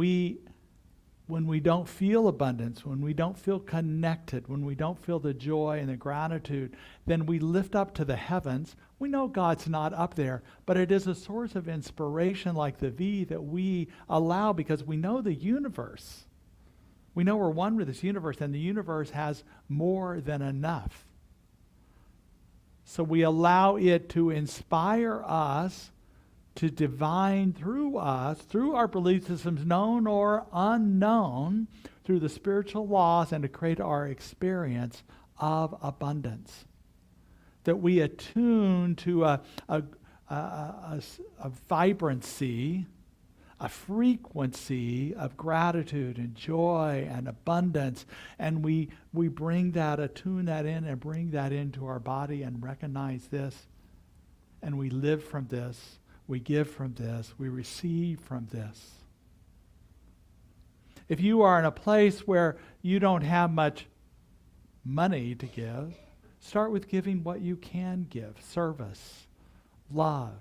when we don't feel abundance, when we don't feel connected, when we don't feel the joy and the gratitude, then we lift up to the heavens. We know God's not up there, but it is a source of inspiration like the V that we allow because we know the universe. We know we're one with this universe, and the universe has more than enough. So we allow it to inspire us to divine through us, through our belief systems, known or unknown, through the spiritual laws, and to create our experience of abundance. That we attune to a vibrancy, a frequency of gratitude and joy and abundance, and we bring that, attune that in and bring that into our body and recognize this, and we live from this. We give from this. We receive from this. If you are in a place where you don't have much money to give, start with giving what you can give. Service, love,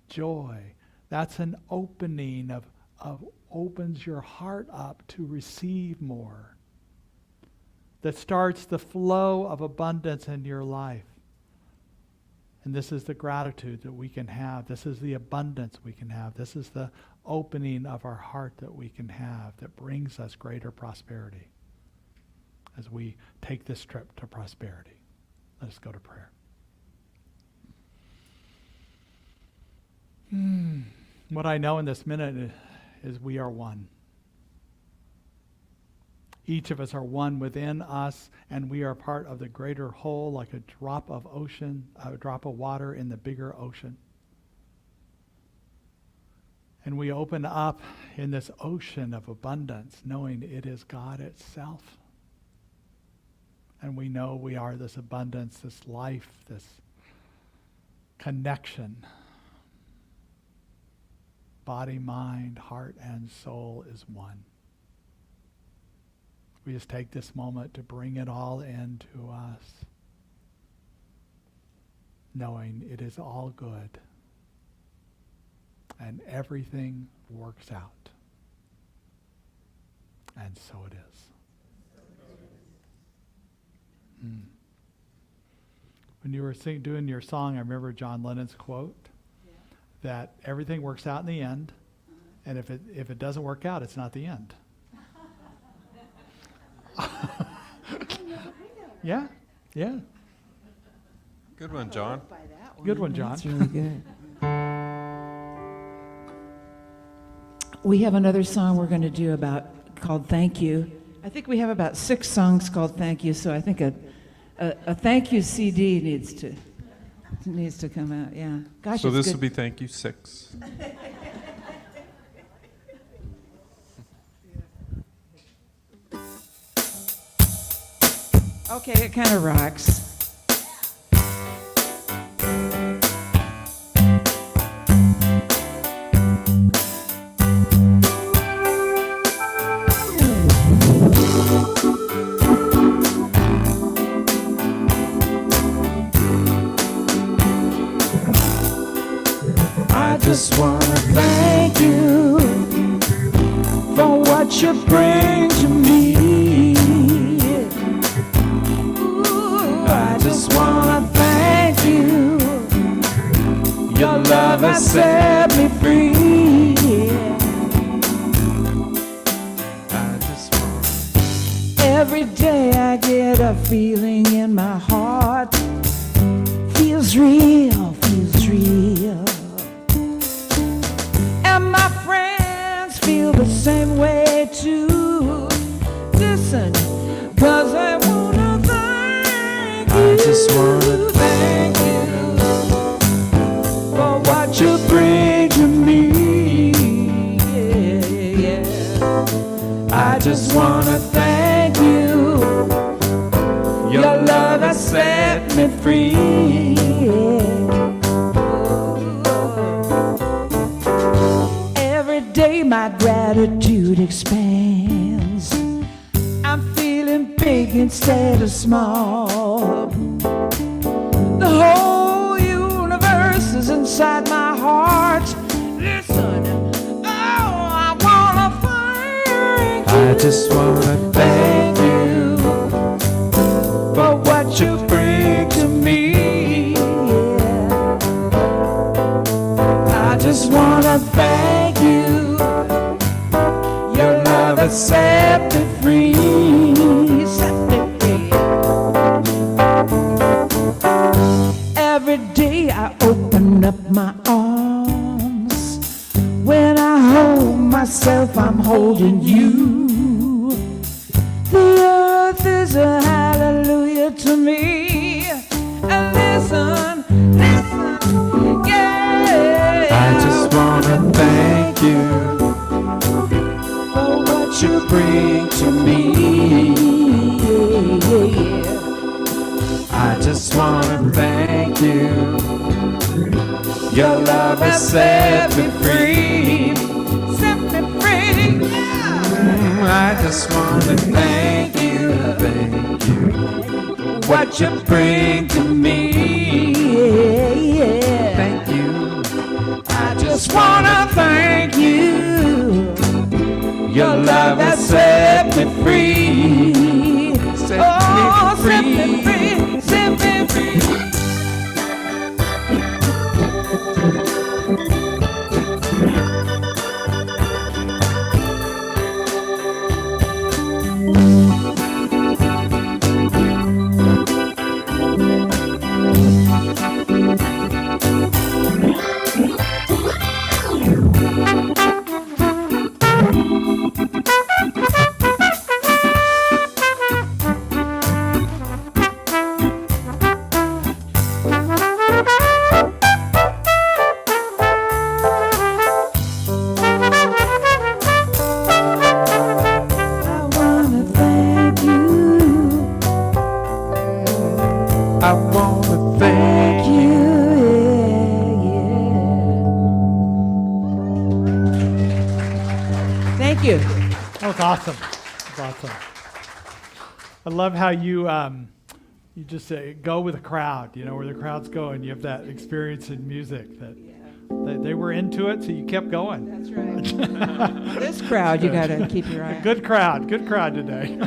joy. That's an opening of opens your heart up to receive more. That starts the flow of abundance in your life. And this is the gratitude that we can have. This is the abundance we can have. This is the opening of our heart that we can have that brings us greater prosperity as we take this trip to prosperity. Let us go to prayer. What I know in this minute is we are one. Each of us are one within us, and we are part of the greater whole, like a drop of water in the bigger ocean. And we open up in this ocean of abundance, knowing it is God itself. And we know we are this abundance, this life, this connection. Body, mind, heart, and soul is one. We just take this moment to bring it all into us, knowing it is all good and everything works out. And so it is. When you were doing your song, I remember John Lennon's quote that everything works out in the end, and if it doesn't work out, it's not the end. Yeah, yeah. Good one, John. Good one, John. That's really good. We have another song we're going to do called Thank You. I think we have about 6 songs called Thank You, so I think a thank you CD needs to come out. Yeah. Gosh, So it's this good. will be thank you 6. Okay, it kind of rocks. I just want to thank you for what you bring to me. I just want to thank you. Your love has set me free. I just want. Every day I get a feeling in my heart. Feels real, feels real. And my friends feel the same way too. Listen, 'cause I wanna thank you. I just want to thank you for what you bring to me. Yeah, yeah. I just want to thank you. Your love has set me free. Every day my gratitude expands. I'm feeling big instead of small. The whole universe is inside my heart. Listen, oh, I wanna thank you. I just want to thank you for what you bring to me. I just want to thank you. Your love has set me free. Set me free. Every day I open up my arms. When I hold myself, I'm holding you. The earth is a hallelujah to me. And listen, listen, yeah. I just want to thank you for what you bring to me. I just want to thank you. Your love has set me free. Set me free, yeah. I just want to thank you, what you bring to me. Thank you. I just want to thank you. Your love has set me free. Set Oh, me set me free. free, set me free. I wanna thank you. I want to thank you. Thank you. That was awesome. That was awesome. I love how you just go with the crowd, where the crowd's going. You have that experience in music that they were into it, so you kept going. That's right. This crowd, you gotta keep your eye on. Good crowd today.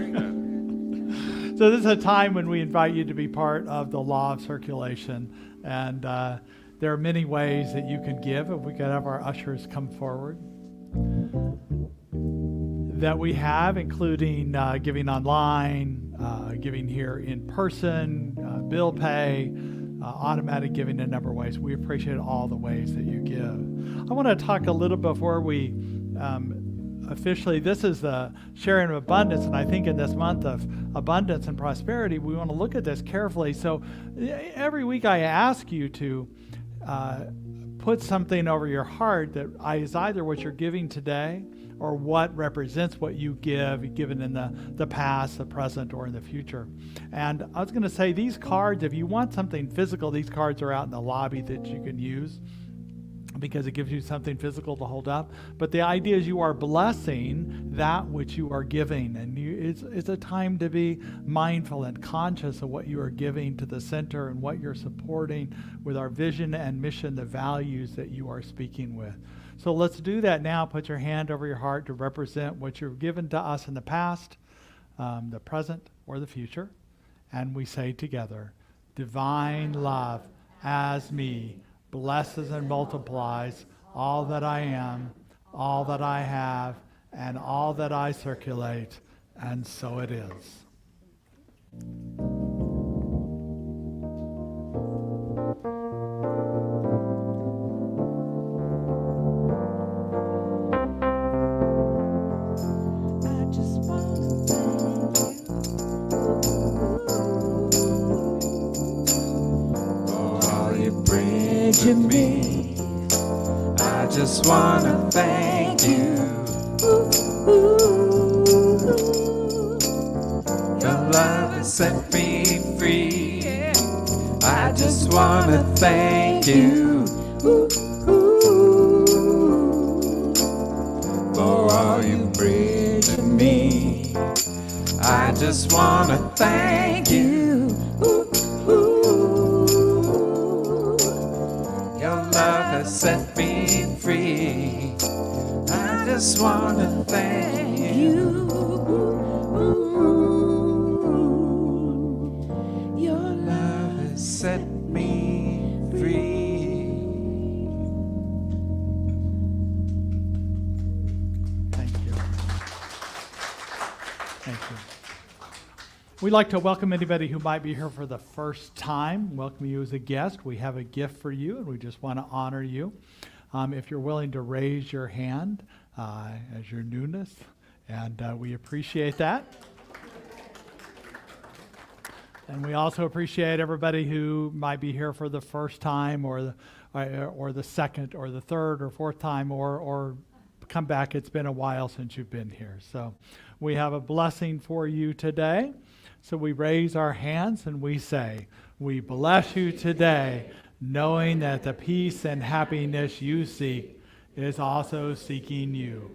So this is a time when we invite you to be part of the law of circulation, and there are many ways that you can give. If we could have our ushers come forward. That we have, including giving online, giving here in person, bill pay, automatic giving in a number of ways. We appreciate all the ways that you give. I want to talk a little before we officially, this is the sharing of abundance, and I think in this month of abundance and prosperity, we want to look at this carefully. So every week I ask you to put something over your heart that is either what you're giving today or what represents what you give, given in the past, the present, or in the future. And I was going to say, these cards, if you want something physical, these cards are out in the lobby that you can use, because it gives you something physical to hold up. But the idea is you are blessing that which you are giving. And it's a time to be mindful and conscious of what you are giving to the center and what you're supporting with our vision and mission, the values that you are speaking with. So let's do that now. Put your hand over your heart to represent what you've given to us in the past, the present, or the future. And we say together, divine love as me blesses and multiplies all that I am, all that I have, and all that I circulate, and so it is. To me, I just wanna thank you. Your love has set me free. I just wanna thank you for all you bring to me. I just wanna thank you. Set me free. I just wanna thank you. Your love has set me free. Thank you. Thank you. We'd like to welcome anybody who might be here for the first time, welcome you as a guest. We have a gift for you, and we just want to honor you. If you're willing to raise your hand as your newness, and we appreciate that. And we also appreciate everybody who might be here for the first time, or the second, or the third, or fourth time, or come back. It's been a while since you've been here. So we have a blessing for you today. So we raise our hands and we say, we bless you today, knowing that the peace and happiness you seek is also seeking you.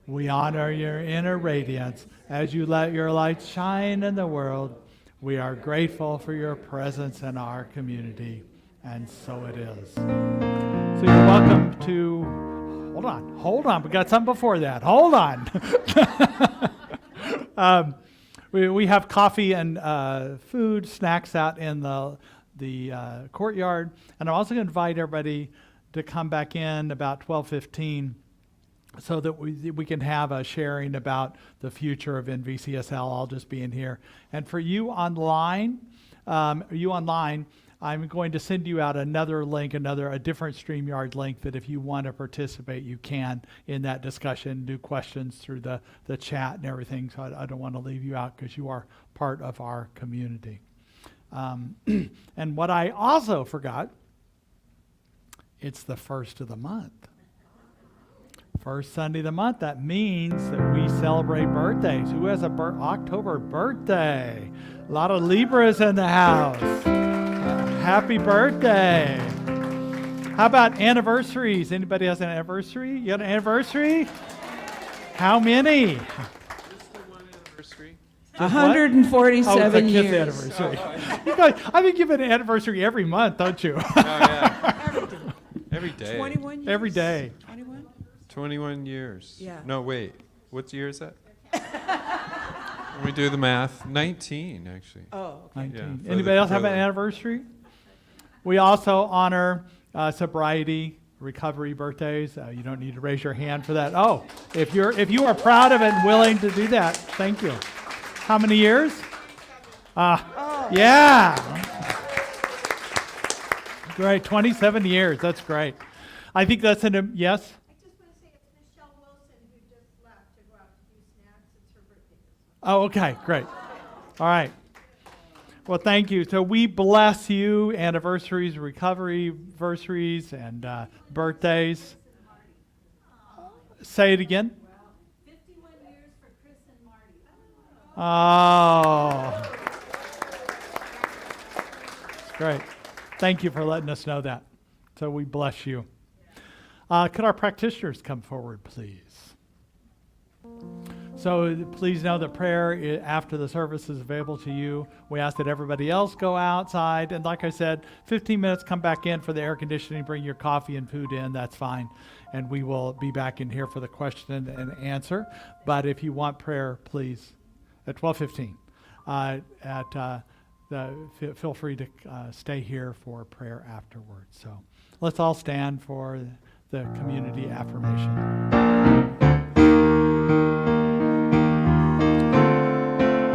We honor your inner radiance as you let your light shine in the world. We are grateful for your presence in our community, and so it is. So you're welcome to, hold on, we got something before that. Hold on. We have coffee and food, snacks out in the courtyard. And I'm also going to invite everybody to come back in about 12:15 so that we can have a sharing about the future of NVCSL. I'll just be in here. And for you online, I'm going to send you out another link, a different StreamYard link, that if you want to participate, you can in that discussion, do questions through the chat and everything. So I don't want to leave you out because you are part of our community. And what I also forgot, it's the first of the month. First Sunday of the month. That means that we celebrate birthdays. Who has a October birthday? A lot of Libras in the house. Happy birthday. How about anniversaries? Anybody has an anniversary? You got an anniversary? How many? Just the one anniversary. 147 it's a years. anniversary. You guys, I think you have an anniversary every month, don't you? Oh, yeah. Every day. 21 years? Every day. 21? 21 years. Yeah. No, wait. What year is that? Let me do the math. 19, actually. Oh, okay. 19. Yeah, for Anybody the- else have for an the- anniversary? We also honor sobriety, recovery birthdays. You don't need to raise your hand for that. Oh, if you are proud of it and willing to do that, thank you. How many years? Yeah. Great. 27 years. That's great. I think that's yes? I just want to say it's Michelle Wilson who just left to go out to do snacks. It's her birthday this month. Oh, okay. Great. All right. Well, thank you. So we bless you, anniversaries, recovery anniversaries, and birthdays. Say it again. 51 years for Chris and Marty. Oh. Great. Thank you for letting us know that. So we bless you. Could our practitioners come forward, please? So please know that prayer after the service is available to you. We ask that everybody else go outside. And like I said, 15 minutes, come back in for the air conditioning, bring your coffee and food in. That's fine. And we will be back in here for the question and answer. But if you want prayer, please, at 12:15, feel free to stay here for prayer afterwards. So let's all stand for the community affirmation.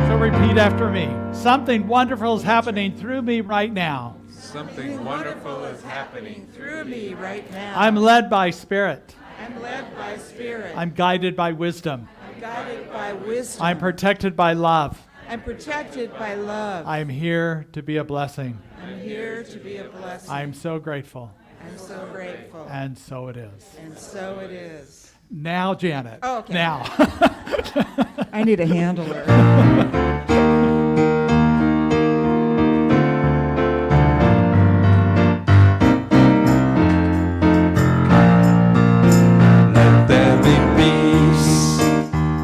So repeat after me. Something wonderful is happening through me right now. Something wonderful is happening Through me right now. I'm led by Spirit. I'm led by Spirit. I'm guided by wisdom. I'm guided by wisdom. I'm protected by love. I'm protected by love. I'm here to be a blessing. I'm here to be a blessing. I'm so grateful. I'm so grateful. And so it is. And so it is. Now, Janet. Oh, okay. Now. I need a handler. Let there be peace.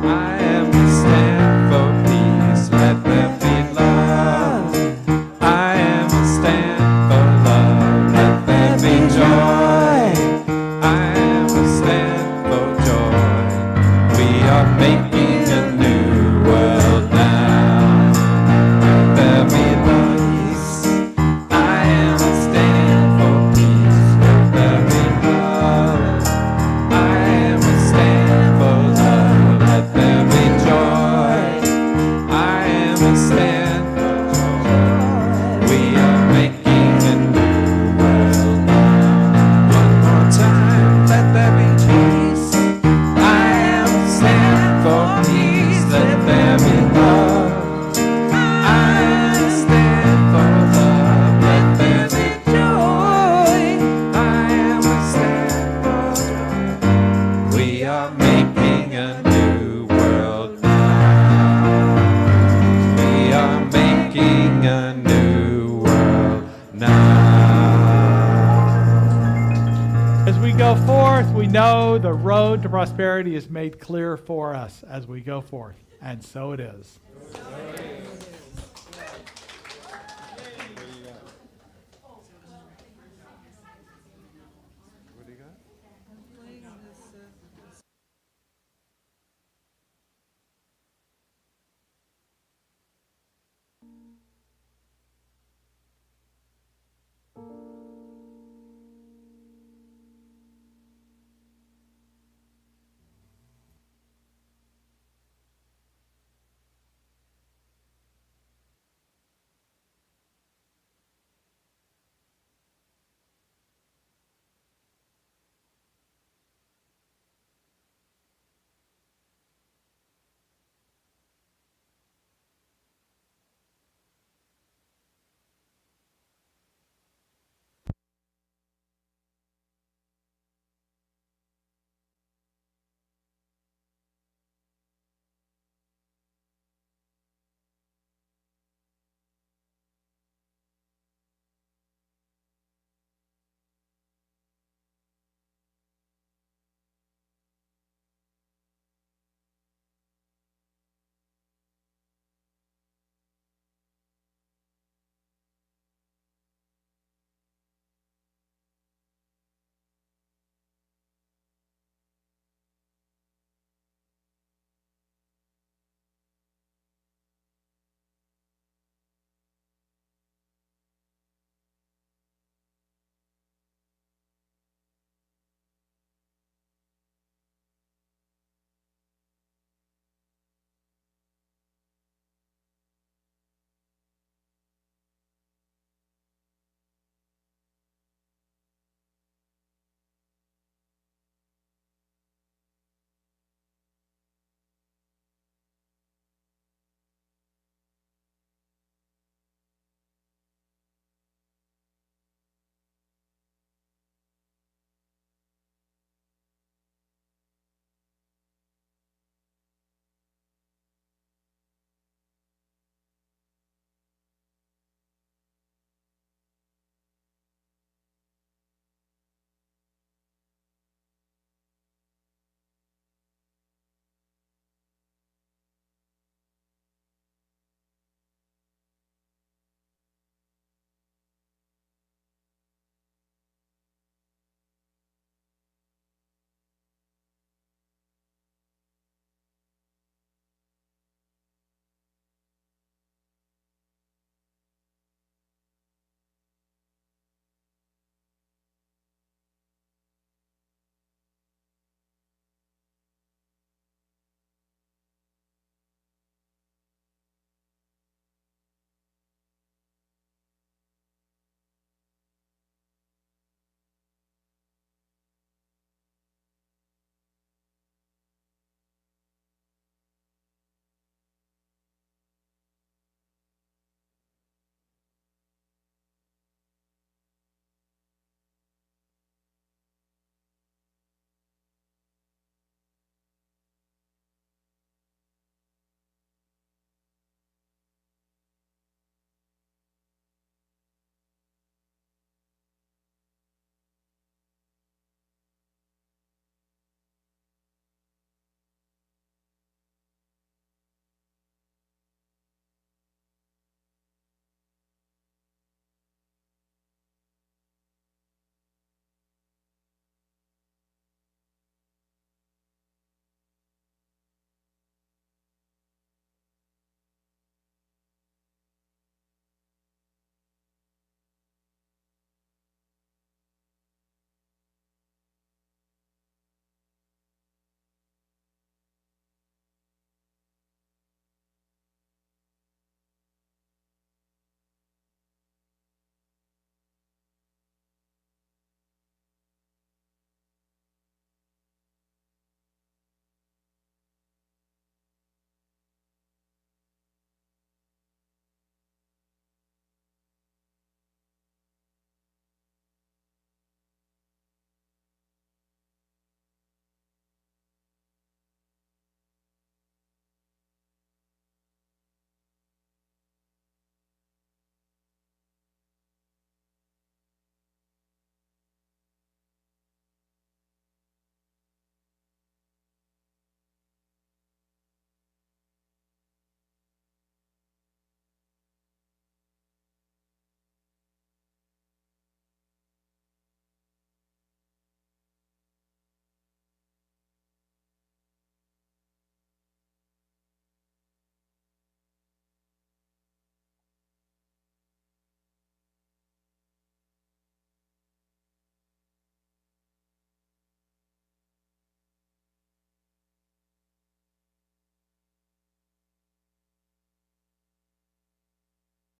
I am the stand for peace. Let there be love. I am the stand for love. Let there be joy. I am the stand for joy. We are making a new world now. Let there be peace. I am the stand for peace. Let there be love. I am a stand for love. Let there be joy. I am a stand for joy. We are making a new world now. One more time. Let there be peace. I am a stand for peace. Let there be love. I am a stand for love. Let there be joy. I am a stand for joy. We are making a new world now. We are making a new world now. As we go forth, we know the road to prosperity is made clear for us as we go forth. And so it is.